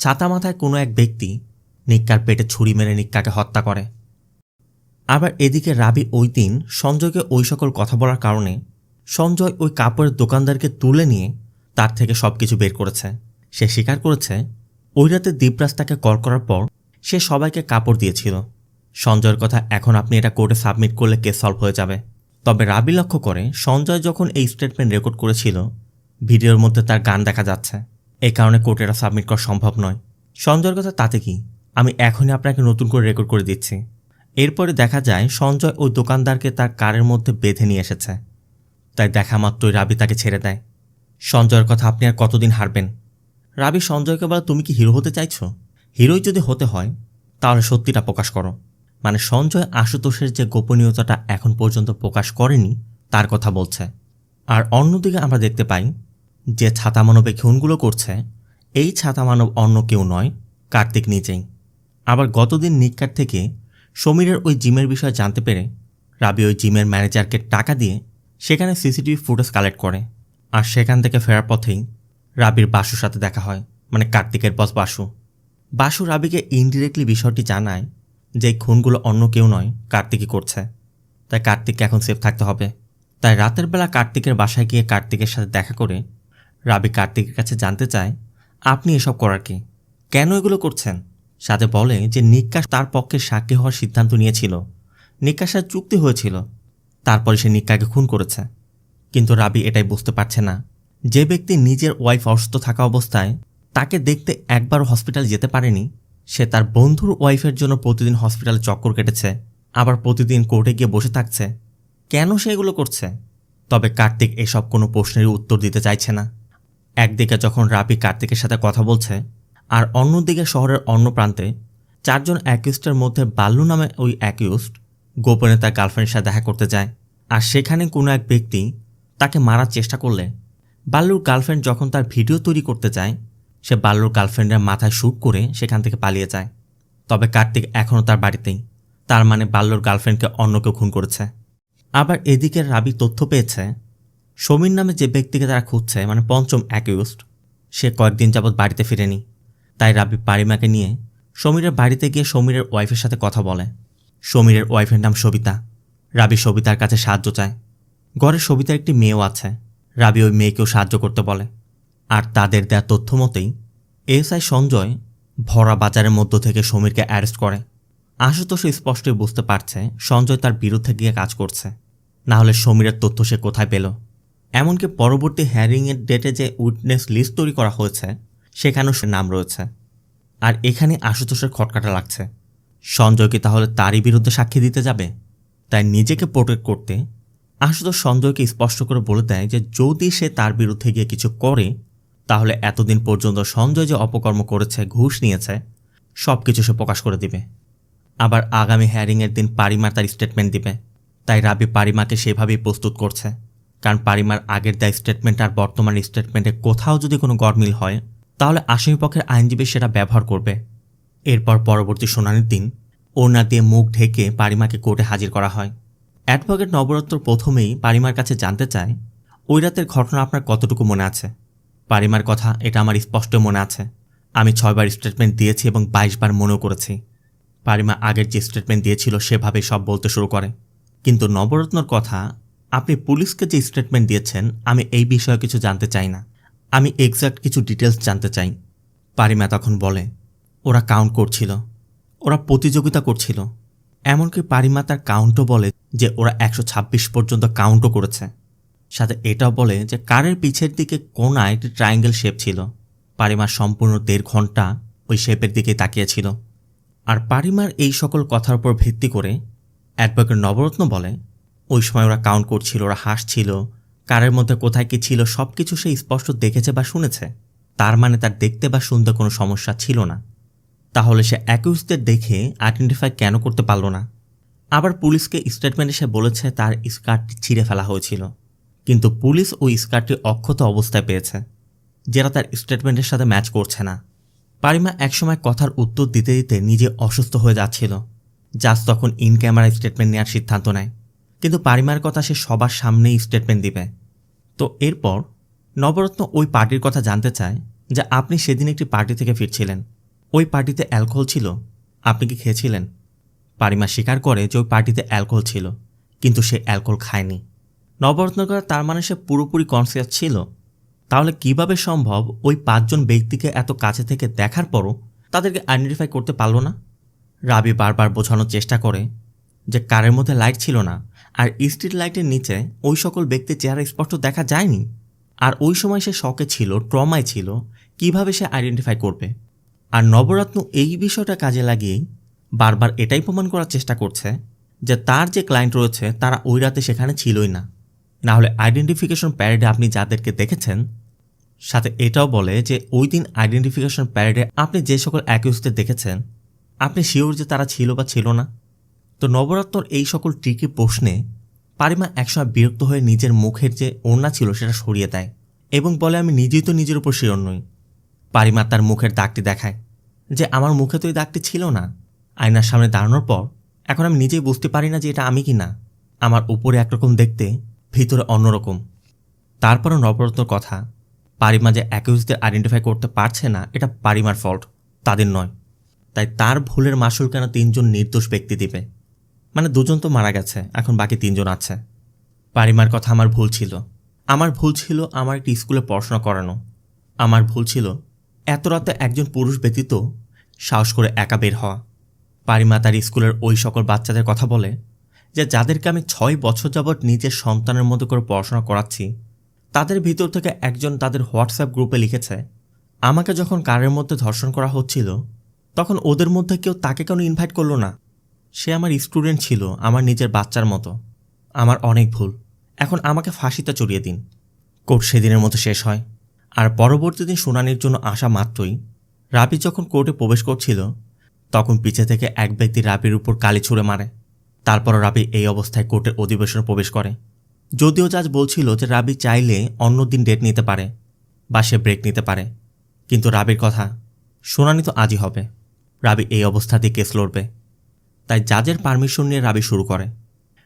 ছাতা মাথায় কোনো এক ব্যক্তি নিক্কার পেটে ছুরি মেরে নিক্কাকে হত্যা করে। আবার এদিকে রাবি ওই দিন সঞ্জয়কে ওই সকল কথা বলার কারণে সঞ্জয় ওই কাপড়ের দোকানদারকে তুলে নিয়ে তার থেকে সব কিছু বের করেছে। সে স্বীকার করেছে ওই রাতে দীপরাজ তাকে কল করার পর সে সবাইকে কাপড় দিয়েছিল। সঞ্জয়ের কথা, এখন আপনি এটা কোর্টে সাবমিট করলে কেস সলভ হয়ে যাবে। তবে রাবি লক্ষ্য করে সঞ্জয় যখন এই স্টেটমেন্ট রেকর্ড করেছিল ভিডিওর মধ্যে তার গান দেখা যাচ্ছে, এই কারণে কোর্টে এটা সাবমিট করা সম্ভব নয়। সঞ্জয়ের কথা, তাতে কি, আমি এখনই আপনাকে নতুন করে রেকর্ড করে দিচ্ছি। এরপরে দেখা যায় সঞ্জয় ওই দোকানদারকে তার কারের মধ্যে বেঁধে নিয়ে এসেছে, তাই দেখা মাত্রই রাবি তাকে ছেড়ে দেয়। সঞ্জয়ের কথা, আপনি আর কতদিন হারবেন? রাবি সঞ্জয়কে বলে, তুমি কি হিরো হতে চাইছো? হিরোই যদি হতে হয় তাহলে সত্যিটা প্রকাশ করো। মানে সঞ্জয় আশুতোষের যে গোপনীয়তাটা এখন পর্যন্ত প্রকাশ করেনি তার কথা বলছে। আর অন্যদিকে আমরা দেখতে পাই যে ছাতা মানবে খুনগুলো করছে এই ছাতা মানব অন্য কেউ নয়, কার্তিক নিজেই। আবার গতদিন নিক্কার থেকে সমীরের ওই জিমের বিষয়ে জানতে পেরে রাবি ওই জিমের ম্যানেজারকে টাকা দিয়ে সেখানে সিসিটিভি ফুটেজ কালেক্ট করে, আর সেখান থেকে ফেরার পথেই রাবির বাসুর সাথে দেখা হয়, মানে কার্তিকের বস বাসু। বাসু রাবিকে ইনডিরেক্টলি বিষয়টি জানায় যে এই খুনগুলো অন্য কেউ নয়, কার্তিকই করছে, তাই কার্তিককে এখন সেফ থাকতে হবে। তাই রাতের বেলা কার্তিকের বাসায় গিয়ে কার্তিকের সাথে দেখা করে রাবি কার্তিকের কাছে জানতে চায় আপনি এসব করার কি, কেন এগুলো করছেন। সাথে বলে যে নিক্কা তার পক্ষে সাক্ষী হওয়ার সিদ্ধান্ত নিয়েছিল, নিক্কার সাথে চুক্তি হয়েছিল, তারপরে সে নিক্কাকে খুন করেছে। কিন্তু রাবি এটাই বুঝতে পারছে না যে ব্যক্তি নিজের ওয়াইফ অসুস্থ থাকা অবস্থায় তাকে দেখতে একবারও হসপিটালে যেতে পারেনি, সে তার বন্ধুর ওয়াইফের জন্য প্রতিদিন হসপিটালে চক্কর কেটেছে, আবার প্রতিদিন কোর্টে গিয়ে বসে থাকছে, কেন সে এগুলো করছে। তবে কার্তিক এসব কোনো প্রশ্নেরই উত্তর দিতে চাইছে না। একদিকে যখন রাবি কার্তিকের সাথে কথা বলছে, আর অন্যদিকে শহরের অন্য প্রান্তে 4 জন অ্যাকিউজডের মধ্যে বাল্লু নামে ওই অ্যাকিউজড গোপনে তার গার্লফ্রেন্ডের সাথে দেখা করতে যায়, আর সেখানে কোনো এক ব্যক্তি তাকে মারার চেষ্টা করলে বাল্লুর গার্লফ্রেন্ড যখন তার ভিডিও তৈরি করতে যায় সে বাল্লুর গার্লফ্রেন্ডের মাথায় শ্যুট করে সেখান থেকে পালিয়ে যায়। তবে কার্তিক এখনও তার বাড়িতেই, তার মানে বাল্লুর গার্লফ্রেন্ডকে অন্য কেউ খুন করেছে। আবার এদিকে রাবি তথ্য পেয়েছে সমীর নামে যে ব্যক্তিকে তারা খুঁজছে, মানে পঞ্চম অ্যাকিউজড, সে কয়েকদিন যাবৎ বাড়িতে ফিরেনি। তাই রাবি পারিমাকে নিয়ে সমীরের বাড়িতে গিয়ে সমীরের ওয়াইফের সাথে কথা বলে। সমীরের ওয়াইফের নাম সবিতা। রাবি সবিতার কাছে সাহায্য চায়। ঘরে সবিতার একটি মেয়েও আছে, রাবি ওই মেয়েকেও সাহায্য করতে বলে। আর তাদের দেয়া তথ্য মতেই এসআই সঞ্জয় ভরা বাজারের মধ্য থেকে সমীরকে অ্যারেস্ট করে। আশুতোষ স্পষ্টই বুঝতে পারছে সঞ্জয় তার বিরুদ্ধে গিয়ে কাজ করছে, না হলে সমীরের তথ্য সে কোথায় পেল। এমনকি পরবর্তী হ্যারিংয়ের ডেটে যে উইটনেস লিস্ট তৈরি করা হয়েছে সেখানেও সে নাম রয়েছে। আর এখানে আশুতোষের খটকাটা লাগছে। সঞ্জয় কি তাহলে তারই বিরুদ্ধে সাক্ষী দিতে যাবে? তাই নিজেকে প্রোটেক্ট করতে আশুতোষ সঞ্জয়কে স্পষ্ট করে বলে দেয় যে যদি সে তার বিরুদ্ধে গিয়ে কিছু করে তাহলে এতদিন পর্যন্ত সঞ্জয় যে অপকর্ম করেছে, ঘুষ নিয়েছে, সব কিছু সে প্রকাশ করে দিবে। আবার আগামী হ্যারিংয়ের দিন পারিমা তার স্টেটমেন্ট দিবে। তাই রাবি পারিমাকে সেভাবেই প্রস্তুত করছে, কারণ পারিমার আগের দেয় স্টেটমেন্ট আর বর্তমান স্টেটমেন্টে কোথাও যদি কোনো গড়মিল হয় তাহলে আসামিপক্ষের আইনজীবী সেটা ব্যবহার করবে। এরপর পরবর্তী শুনানির দিন ওড়না দিয়ে মুখ ঢেকে পারিমাকে কোর্টে হাজির করা হয়। অ্যাডভোকেট নবরত্ন প্রথমেই পারিমার কাছে জানতে চায় ওই রাতের ঘটনা আপনার কতটুকু মনে আছে। পারিমার কথা, এটা আমার স্পষ্ট মনে আছে। আমি 6 বার স্টেটমেন্ট দিয়েছি এবং 22 বার মনেও করেছি। পারিমা আগের যে স্টেটমেন্ট দিয়েছিল সেভাবেই সব বলতে শুরু করে। কিন্তু নবরত্নর কথা, আপনি পুলিশকে যে স্টেটমেন্ট দিয়েছেন আমি এই বিষয়ে কিছু জানতে চাই না, আমি এক্স্যাক্ট কিছু ডিটেলস জানতে চাই। পারিমা তখন বলে ওরা কাউন্ট করছিল, ওরা প্রতিযোগিতা করছিল। এমনকি পারিমা তার কাউন্টও বলে যে ওরা 126 পর্যন্ত কাউন্টও করেছে। সাথে এটাও বলে যে কারের পিছের দিকে কোনায় একটি ট্রায়াঙ্গেল শেপ ছিল। পারিমার সম্পূর্ণ 1.5 ঘন্টা ওই শেপের দিকে তাকিয়েছিল। আর পারিমার এই সকল কথার উপর ভিত্তি করে অ্যাডভোকেট নবরত্ন বলে ওই সময় ওরা কাউন্ট করছিল, ওরা হাসছিল, কারের মধ্যে কোথায় কি ছিল সব কিছু সে স্পষ্ট দেখেছে বা শুনেছে। তার মানে তার দেখতে বা শুনতে কোনো সমস্যা ছিল না। তাহলে সে অ্যাকিউজদের দেখে আইডেন্টিফাই কেন করতে পারল না? আবার পুলিশকে স্টেটমেন্টে সে বলেছে তার স্কার্টটি ছিঁড়ে ফেলা হয়েছিল, কিন্তু পুলিশ ওই স্কার্টটি অক্ষত অবস্থায় পেয়েছে, যেটা তার স্টেটমেন্টের সাথে ম্যাচ করছে না। পারিমা একসময় কথার উত্তর দিতে দিতে নিজে অসুস্থ হয়ে যাচ্ছিল। জাজ তখন ইন ক্যামেরা স্টেটমেন্ট নেওয়ার সিদ্ধান্ত নেয়, কিন্তু পারিমার কথা সে সবার সামনেই স্টেটমেন্ট দিবে। তো এরপর নবরত্ন ওই পার্টির কথা জানতে চায় যে আপনি সেদিন একটি পার্টি থেকে ফিরছিলেন, ওই পার্টিতে অ্যালকোহল ছিল, আপনি কি খেয়েছিলেন? পারিমা স্বীকার করে যে ওই পার্টিতে অ্যালকোহল ছিল, কিন্তু সে অ্যালকোহল খায়নি। নবরত্নের কথা, তার মানে সে পুরোপুরি কনসিয়াস ছিল। তাহলে কিভাবে সম্ভব ওই 5 জন ব্যক্তিকে এত কাছে থেকে দেখার পরও তাদেরকে আইডেন্টিফাই করতে পারল না? রাবি বারবার বোঝানোর চেষ্টা করে যে কারের মধ্যে লাইট ছিল না, আর স্ট্রিট লাইটের নিচে ওই সকল ব্যক্তির চেহারা স্পষ্ট দেখা যায়নি। আর ওই সময় সে শকে ছিল, ট্রমায় ছিল, কিভাবে সে আইডেন্টিফাই করবে? আর নবরত্ন এই বিষয়টা কাজে লাগিয়েই বারবার এটাই প্রমাণ করার চেষ্টা করছে যে তার যে ক্লায়েন্ট রয়েছে তারা ওই রাতে সেখানে ছিলই না। না হলে আইডেন্টিফিকেশন প্যারেডে আপনি যাদেরকে দেখেছেন, সাথে এটাও বলে যে ওই দিন আইডেন্টিফিকেশন প্যারেডে আপনি যে সকল অ্যাকিউজদের দেখেছেন আপনি শিওর যে তারা ছিল বা ছিল না? তো নবরত্নর এই সকল ট্রিকি প্রশ্নে পারিমা একসময় বিরক্ত হয়ে নিজের মুখের যে ওড়না ছিল সেটা সরিয়ে দেয় এবং বলে আমি নিজেই তো নিজের উপর শিওর নই। পারিমা তার মুখের দাগটি দেখায় যে আমার মুখে তো এই দাগটি ছিল না। আয়নার সামনে দাঁড়ানোর পর এখন আমি নিজেই বুঝতে পারি না যে এটা আমি কি না। আমার উপরে একরকম দেখতে, ভিতরে অন্যরকম। তারপরও নবরত্নর কথা, পারিমা যে অ্যাকিউজদের আইডেন্টিফাই করতে পারছে না এটা পারিমার ফল্ট, তাদের নয়। তাই তার ভুলের মাসুল কেন 3 জন নির্দোষ ব্যক্তি দিবে? মানে 2 জন তো মারা গেছে, এখন বাকি 3 জন আছে। পারিমার কথা, আমার ভুল ছিল, আমার ভুল ছিল আমার একটি স্কুলে পড়াশোনা করানো, আমার ভুল ছিল এত রাতে একজন পুরুষ ব্যতীত সাহস করে একা বের হওয়া। পারিমা তার স্কুলের ওই সকল বাচ্চাদের কথা বলে যে যাদেরকে আমি 6 বছর যাবৎ নিজের সন্তানের মতো করে পড়াশোনা করাচ্ছি, তাদের ভিতর থেকে একজন তাদের হোয়াটসঅ্যাপ গ্রুপে লিখেছে আমাকে যখন কারের মধ্যে ধর্ষণ করা হচ্ছিল তখন ওদের মধ্যে কেউ তাকে কেন ইনভাইট করলো না? সে আমার স্টুডেন্ট ছিল, আমার নিজের বাচ্চার মতো। আমার অনেক ভুল, এখন আমাকে ফাঁসিতে চড়িয়ে দিন। কোর্ট সেদিনের মতো শেষ হয়। আর পরবর্তী দিন শুনানির জন্য আসা মাত্রই রাবি যখন কোর্টে প্রবেশ করছিল তখন পিছে থেকে এক ব্যক্তি রাবির উপর কালি ছুঁড়ে মারে। তারপর রাবি এই অবস্থায় কোর্টের অধিবেশনে প্রবেশ করে। যদিও জাজ বলছিল যে রাবি চাইলে অন্য দিন ডেট নিতে পারে বা সে ব্রেক নিতে পারে, কিন্তু রাবির কথা, শুনানি তো আজই হবে, রাবি এই অবস্থাতেই কেস লড়বে। তাই জাজের পারমিশন নিয়ে রাবি শুরু করে।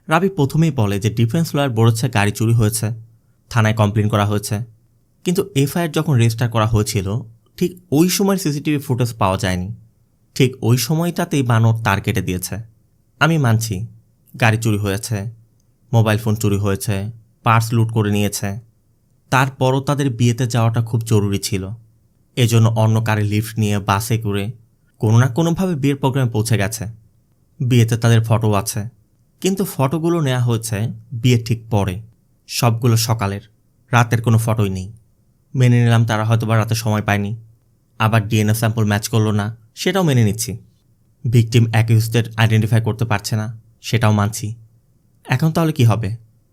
রাবি প্রথমেই বলে যে ডিফেন্স লয়ার বলেছে গাড়ি চুরি হয়েছে, থানায় কমপ্লেন করা হয়েছে, কিন্তু এফআইআর যখন রেজিস্টার করা হয়েছিল ঠিক ওই সময়ের সিসিটিভি ফুটেজ পাওয়া যায়নি। ঠিক ওই সময়টাতেই বানর তার কেটে দিয়েছে। আমি মানছি গাড়ি চুরি হয়েছে, মোবাইল ফোন চুরি হয়েছে, পার্স লুট করে নিয়েছে, তারপরও তাদের বিয়েতে যাওয়াটা খুব জরুরি ছিল। এজন্য অন্য কারে লিফট নিয়ে বাসে করে কোনো না কোনোভাবে বিয়ের প্রোগ্রামে পৌঁছে গেছে। বিয়েতে তাদের ফটো আছে, কিন্তু ফটোগুলো নেওয়া হয়েছে বিয়ের ঠিক পরে, সবগুলো সকালের, রাতের কোনো ফটোই নেই। মেনে নিলাম তারা হয়তো বা রাতে সময় পায়নি। আবার ডিএনএ স্যাম্পল ম্যাচ করলো না, সেটাও মেনে নিচ্ছি। ভিকটিম অ্যাকিউজদের আইডেন্টিফাই করতে পারছে না, সেটাও মানছি। এখন তাহলে কি হবে?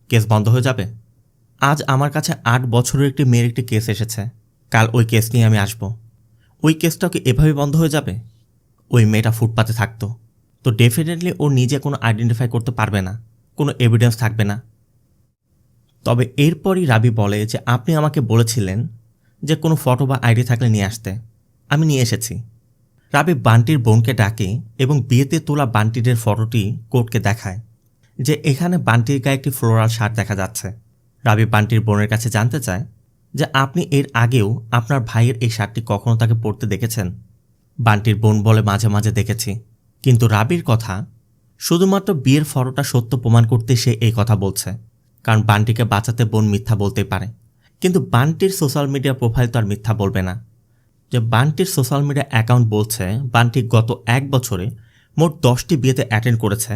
কেস বন্ধ হয়ে যাবে? আজ আমার কাছে 8 বছরের একটি মেয়ের একটি কেস এসেছে, কাল ওই কেস নিয়ে আমি আসব। ওই কেসটাও কি এভাবে বন্ধ হয়ে যাবে? ওই মেয়েটা ফুটপাতে থাকতো, তো ডেফিনেটলি ও নিজে কোনো আইডেন্টিফাই করতে পারবে না, কোনো এভিডেন্স থাকবে না। তবে এরপরই রাবি বলে যে আপনি আমাকে বলেছিলেন যে কোনো ফটো বা আইডি থাকলে নিয়ে আসতে, আমি নিয়ে এসেছি। রাবি বান্টির বোনকে ডাকে এবং বিয়েতে তোলা বান্টিদের ফটোটি কোর্টকে দেখায় যে এখানে বান্টির গায়ে একটি ফ্লোরাল শার্ট দেখা যাচ্ছে। রাবি বান্টির বোনের কাছে জানতে চায় যে আপনি এর আগেও আপনার ভাইয়ের এই শার্টটি কখনো তাকে পরতে দেখেছেন? বান্টির বোন বলে মাঝে মাঝে দেখেছি, কিন্তু রাবির কথা শুধুমাত্র বিয়ের ফটোটা সত্য প্রমাণ করতে সে এই কথা বলছে, কারণ বান্টিকে বাঁচাতে বোন মিথ্যা বলতেই পারে। কিন্তু বান্টির সোশ্যাল মিডিয়া প্রোফাইল তো আর মিথ্যা বলবে না। যে বান্টির সোশ্যাল মিডিয়া অ্যাকাউন্ট বলছে বান্টি গত 1 বছরে মোট 10টি বিয়েতে অ্যাটেন্ড করেছে,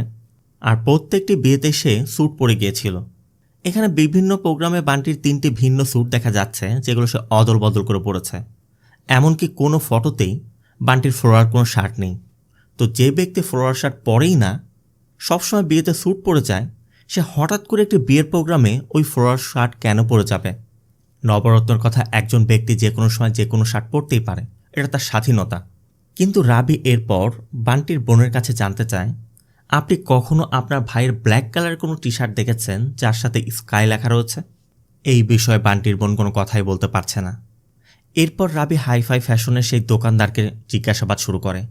আর প্রত্যেকটি বিয়েতে সে স্যুট পরে গিয়েছিল। এখানে বিভিন্ন প্রোগ্রামে বান্টির 3টি ভিন্ন স্যুট দেখা যাচ্ছে, যেগুলো সে অদল বদল করে পরেছে। এমনকি কোনো ফটোতেই বান্টির ফ্লোরাল কোনো শার্ট নেই। তো যে ব্যক্তি ফ্লোরাল শার্ট পরেই না, সবসময় বিয়েতে স্যুট পরে যায়, সে হঠাৎ করে একটি বিয়ের প্রোগ্রামে ওই ফ্লোরাল শার্ট কেন পরে যাবে? নবরত্নর কথা, একজন ব্যক্তি যে কোনো সময় যে কোনো শার্ট পরতেই পারে, এটা তার স্বাধীনতা। কিন্তু রাবি এরপর বান্টির বোনের কাছে জানতে চায় আপনি কখনো আপনার ভাইয়ের ব্ল্যাক কালারের কোনো টি শার্ট দেখেছেন যার সাথে স্কাই লেখা রয়েছে? এই বিষয়ে বান্টির বোন কোনো কথাই বলতে পারছে না। এরপর রাবি হাইফাই ফ্যাশনের সেই দোকানদারকে জিজ্ঞাসাবাদ শুরু করে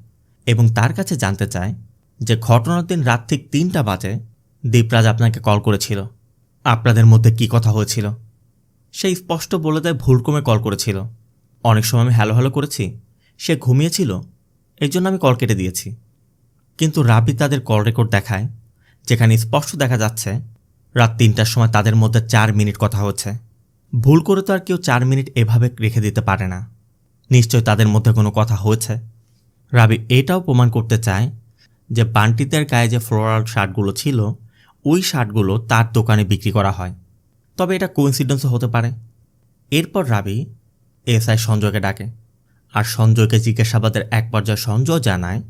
এবং তার কাছে জানতে চায় যে ঘটনার দিন রাত ঠিক 3টা বাজে দীপরাজ আপনাকে কল করেছিল, আপনাদের মধ্যে কি কথা হয়েছিল? সে স্পষ্ট বলে দেয় ভুলক্রমে কল করেছিল। অনেক সময় আমি হ্যালো হ্যালো করেছি, সে ঘুমিয়েছিল, এর জন্য আমি কল কেটে দিয়েছি। কিন্তু রাবি তাদের কল রেকর্ড দেখায়, যেখানে স্পষ্ট দেখা যাচ্ছে রাত 3টার সময় তাদের মধ্যে 4 মিনিট কথা হচ্ছে। ভুল করে তো আর কেউ 4 মিনিট এভাবে রেখে দিতে পারে না, নিশ্চয় তাদের মধ্যে কোনো কথা হয়েছে। রাবি এটাও প্রমাণ করতে চায় যে বান্টিদের গায়ে যে ফ্লোরাল শার্টগুলো ছিল, ওই শার্টগুলো তার দোকানে বিক্রি করা হয়। তবে এটা কোইন্সিডেন্সও হতে পারে। এরপর রাবি এসআই সঞ্জয়কে ডাকে, আর সঞ্জয়কে জিজ্ঞাসাবাদের এক পর্যায়ে সঞ্জয় জানায়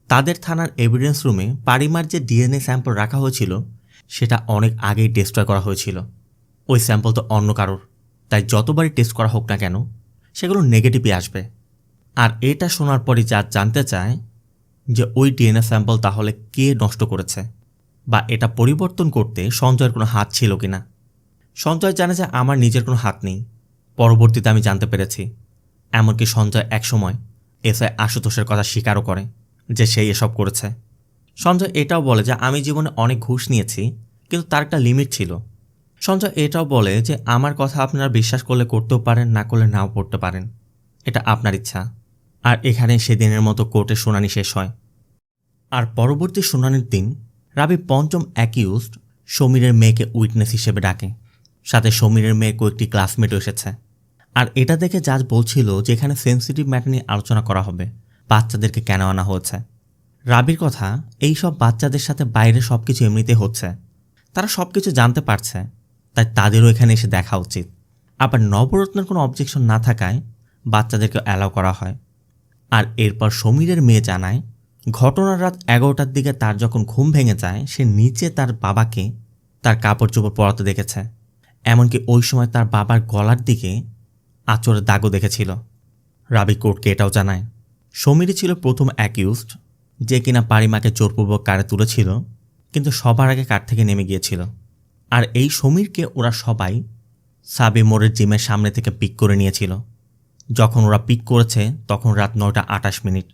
তাদের থানার এভিডেন্স রুমে পারিমার যে ডিএনএ স্যাম্পল রাখা হয়েছিল সেটা অনেক আগেই টেস্ট করা হয়েছিল। ওই স্যাম্পল তো অন্য কারোর, তাই যতবারই টেস্ট করা হোক না কেন সেগুলো নেগেটিভই আসবে। আর এটা শোনার পরই যা জানতে চায় যে ওই ডিএনএ স্যাম্পল তাহলে কে নষ্ট করেছে, বা এটা পরিবর্তন করতে সঞ্জয়ের কোনো হাত ছিল কিনা। সঞ্জয় জানে যে আমার নিজের কোনো হাত নেই, পরবর্তীতে আমি জানতে পেরেছি। এমনকি সঞ্জয় একসময় এসআই আশুতোষের কথা স্বীকারও করে যে সেই এসব করেছে। সঞ্জয় এটাও বলে যে আমি জীবনে অনেক ঘুষ নিয়েছি, কিন্তু তার একটা লিমিট ছিল। সঞ্জয় এটাও বলে যে আমার কথা আপনারা বিশ্বাস করলে করতেও পারেন, না করলে নাও পড়তে পারেন, এটা আপনার ইচ্ছা। আর এখানে সেদিনের মতো কোর্টের শুনানি শেষ হয়। আর পরবর্তী শুনানির দিন রাবি পঞ্চম অ্যাকিউজড সমীরের মেয়েকে উইটনেস হিসেবে ডাকে, সাথে সমীরের মেয়ের কয়েকটি ক্লাসমেটও এসেছে। আর এটা দেখে জাজ বলছিল যে এখানে সেন্সিটিভ ম্যাটার নিয়ে আলোচনা করা হবে, বাচ্চাদেরকে কেন আনা হয়েছে। রাবির কথা, এই সব বাচ্চাদের সাথে বাইরে সব কিছু এমনিতে হচ্ছে, তারা সব কিছু জানতে পারছে, তাই তাদেরও এখানে এসে দেখা উচিত। আবার নবরত্নের কোনো অবজেকশন না থাকায় বাচ্চাদেরকে অ্যালাউ করা হয়। আর এরপর সমীরের মেয়ে জানায় ঘটনার রাত 11টার দিকে তার যখন ঘুম ভেঙে যায় সে নিচে তার বাবাকে তার কাপড় চোপড় পরাতে দেখেছে। এমনকি ওই সময় তার বাবার গলার দিকে আঁচড়ের দাগও দেখেছিল। রাবি কোর্টকে এটাও জানায় সমীরই ছিল প্রথম অ্যাকিউজড যে কিনা পারিমাকে জোরপূর্বক কারে তুলেছিল, কিন্তু সবার আগে কার থেকে নেমে গিয়েছিল। আর এই সমীরকে ওরা সবাই সাবি মোড়ের জিমের সামনে থেকে পিক করে নিয়েছিল। যখন ওরা পিক করেছে তখন রাত 9:28।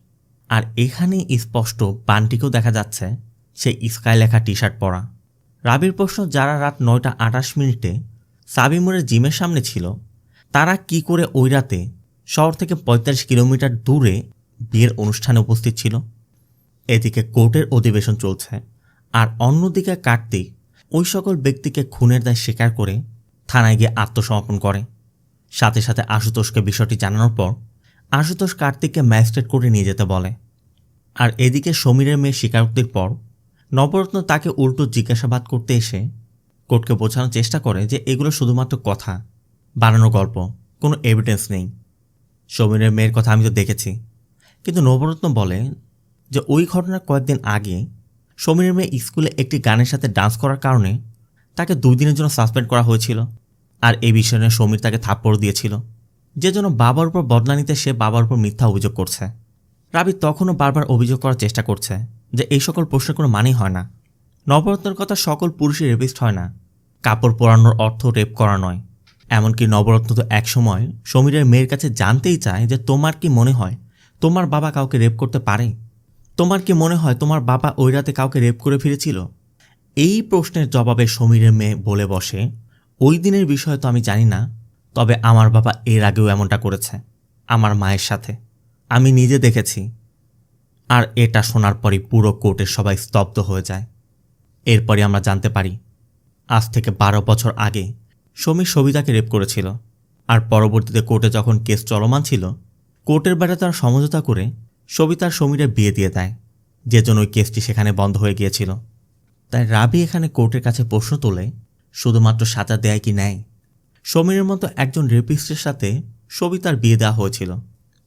আর এখানে স্পষ্ট বান্টিকেও দেখা যাচ্ছে সে স্কাই লেখা টি শার্ট পরা। রাবির প্রশ্ন, যারা রাত 9:28 সাবি মোড়ের জিমের সামনে ছিল তারা কি করে ওই রাতে শহর থেকে 45 কিলোমিটার দূরে বিয়ের অনুষ্ঠানে উপস্থিত ছিল? এদিকে কোর্টের অধিবেশন চলছে, আর অন্যদিকে কার্তিক ওই সকল ব্যক্তিকে খুনের দায় স্বীকার করে থানায় গিয়ে আত্মসমর্পণ করে। সাথে সাথে আশুতোষকে বিষয়টি জানানোর পর আশুতোষ কার্তিককে ম্যাজিস্ট্রেট কোর্টে নিয়ে যেতে বলে। আর এদিকে সমীরের মেয়ের স্বীকারোক্তির পর নবরত্ন তাকে উল্টো জিজ্ঞাসাবাদ করতে এসে কোর্টকে বোঝানোর চেষ্টা করে যে এগুলো শুধুমাত্র কথা, বানানো গল্প, কোনো এভিডেন্স নেই। সমীরের মেয়ের কথা আমি তো দেখেছি, কিন্তু নবরত্ন বলে যে ওই ঘটনার কয়েকদিন আগে সমীরের মেয়ে স্কুলে একটি গানের সাথে ডান্স করার কারণে তাকে 2 দিনের জন্য সাসপেন্ড করা হয়েছিল। আর এই বিষয় নিয়ে সমীর তাকে থাপ্পড় দিয়েছিল, যে জন্য বাবার উপর বদলা নিতে সে বাবার উপর মিথ্যা অভিযোগ করছে। রাবি তখনও বারবার অভিযোগ করার চেষ্টা করছে যে এই সকল প্রশ্নের কোনো মানেই হয় না। নবরত্নের কথা, সকল পুরুষই রেপিস্ট হয় না। কাপড় পরানোর অর্থ রেপ করা নয়। এমনকি নবরত্ন তো একসময় সমীরের মেয়ের কাছে জানতেই চায় যে তোমার কি মনে হয় তোমার বাবা কাউকে রেপ করতে পারে? তোমার কি মনে হয় তোমার বাবা ওই রাতে কাউকে রেপ করে ফিরেছিল? এই প্রশ্নের জবাবে সমীরের মেয়ে বলে বসে, ওই দিনের বিষয় তো আমি জানি না, তবে আমার বাবা এর আগেও এমনটা করেছে আমার মায়ের সাথে, আমি নিজে দেখেছি। আর এটা শোনার পরই পুরো কোর্টের সবাই স্তব্ধ হয়ে যায়। এরপরই আমরা জানতে পারি আজ থেকে 12 বছর আগে সমীর সবিতাকে রেপ করেছিল। আর পরবর্তীতে কোর্টে যখন কেস চলমান ছিল, কোর্টের বাইরে তারা সমঝোতা করে সবিতার সমীরের বিয়ে দিয়ে দেয়, যে জন্য ওই কেসটি সেখানে বন্ধ হয়ে গিয়েছিল। তাই রাবি এখানে কোর্টের কাছে প্রশ্ন তোলে, শুধুমাত্র সাজা দেয় কি নেয়? সমীরের মতো একজন রেপিস্টের সাথে সবিতার বিয়ে দেওয়া হয়েছিল।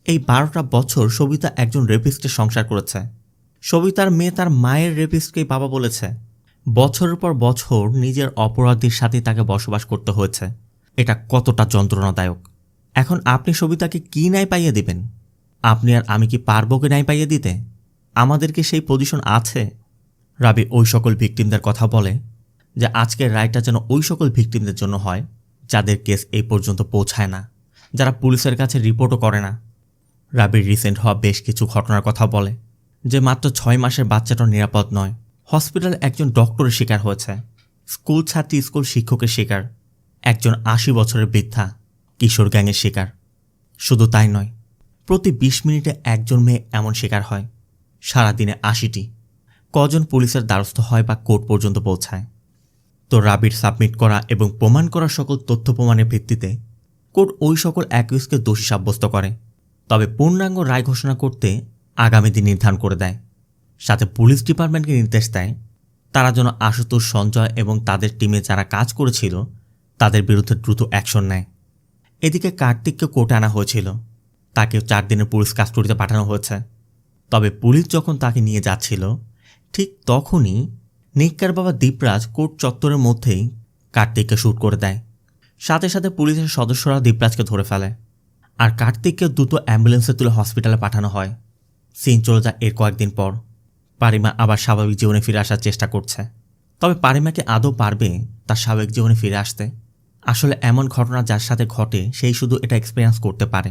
এই 12টা বছর সবিতা একজন রেপিস্টের সংসার করেছে। সবিতার মেয়ে তার মায়ের রেপিস্টকেই বাবা বলেছে। বছরের পর বছর নিজের অপরাধীর সাথে তাকে বসবাস করতে হয়েছে। এটা কতটা যন্ত্রণাদায়ক। এখন আপনি সবিতাকে কি ন্যায় পাইয়ে দিবেন? আপনি আর আমি কি পারবো কি ন্যায় পাইয়ে দিতে? আমাদের কি সেই পজিশন আছে? রাবি ওই সকল ভিকটিমদের কথা বলে যে আজকের রায়টা যেন ওই সকল ভিকটিমদের জন্য হয় যাদের কেস এই পর্যন্ত পৌঁছায় না, যারা পুলিশের কাছে রিপোর্টও করে না। রাবির রিসেন্ট হওয়া বেশ কিছু ঘটনার কথা বলে, যে মাত্র 6 মাসের বাচ্চাটা নিরাপদ নয়, হসপিটালে একজন ডক্টরের শিকার হয়েছে, স্কুল ছাত্রী স্কুল শিক্ষকের শিকার, একজন 80 বছরের বৃদ্ধা কিশোর গ্যাংয়ের শিকার। শুধু তাই নয়, প্রতি 20 মিনিটে একজন মেয়ে এমন শিকার হয়। সারাদিনে 80টি। কজন পুলিশের দ্বারস্থ হয় বা কোর্ট পর্যন্ত পৌঁছায়? তো রাবির সাবমিট করা এবং প্রমাণ করা সকল তথ্য প্রমাণের ভিত্তিতে কোর্ট ওই সকল অ্যাকিউজকে দোষী সাব্যস্ত করে। তবে পূর্ণাঙ্গ রায় ঘোষণা করতে আগামী দিন নির্ধারণ করে দেয়। সাথে পুলিশ ডিপার্টমেন্টকে নির্দেশ দেয় তারা যেন আশুতোষ, সঞ্জয় এবং তাদের টিমে যারা কাজ করেছিল তাদের বিরুদ্ধে দ্রুত অ্যাকশন নেয়। এদিকে কার্তিককে কোর্টে আনা হয়েছিল, তাকে 4 দিনের পুলিশ কাস্টডিতে পাঠানো হয়েছে। তবে পুলিশ যখন তাকে নিয়ে যাচ্ছিল ঠিক তখনই নিক্কার বাবা দীপরাজ কোর্ট চত্বরের মধ্যেই কার্তিককে শ্যুট করে দেয়। সাথে সাথে পুলিশের সদস্যরা দীপরাজকে ধরে ফেলে আর কার্তিককে দ্রুত অ্যাম্বুলেন্সে তুলে হসপিটালে পাঠানো হয়। সিন চলে যায় এর কয়েকদিন পর। পারিমা আবার স্বাভাবিক জীবনে ফিরে আসার চেষ্টা করছে। তবে পারিমাকে আদৌ পারবে তার স্বাভাবিক জীবনে ফিরে আসতে? আসলে এমন ঘটনা যার সাথে ঘটে সেই শুধু এটা এক্সপিরিয়েন্স করতে পারে।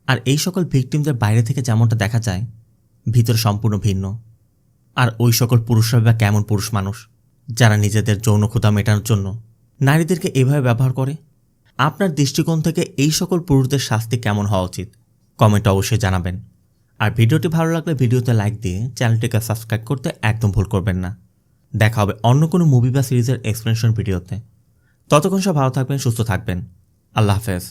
আর এই সকল ভিকটিমদের বাইরে থেকে যেমনটা দেখা যায়, ভিতরে সম্পূর্ণ ভিন্ন। আর ওই সকল পুরুষরা বা কেমন পুরুষ মানুষ যারা নিজেদের যৌন ক্ষুধা মেটানোর জন্য নারীদেরকে এভাবে ব্যবহার করে? আপনার দৃষ্টিকোণ থেকে এই সকল পুরুষদের শাস্তি কেমন হওয়া উচিত কমেন্টে অবশ্যই জানাবেন। আর ভিডিওটি ভালো লাগলে ভিডিওতে লাইক দিয়ে চ্যানেলটিকে সাবস্ক্রাইব করতে একদম ভুল করবেন না। দেখা হবে অন্য কোনো মুভি বা সিরিজের এক্সপ্লেনেশন ভিডিওতে। ততক্ষণ সব ভালো থাকবেন, সুস্থ থাকবেন। আল্লাহ হাফেজ।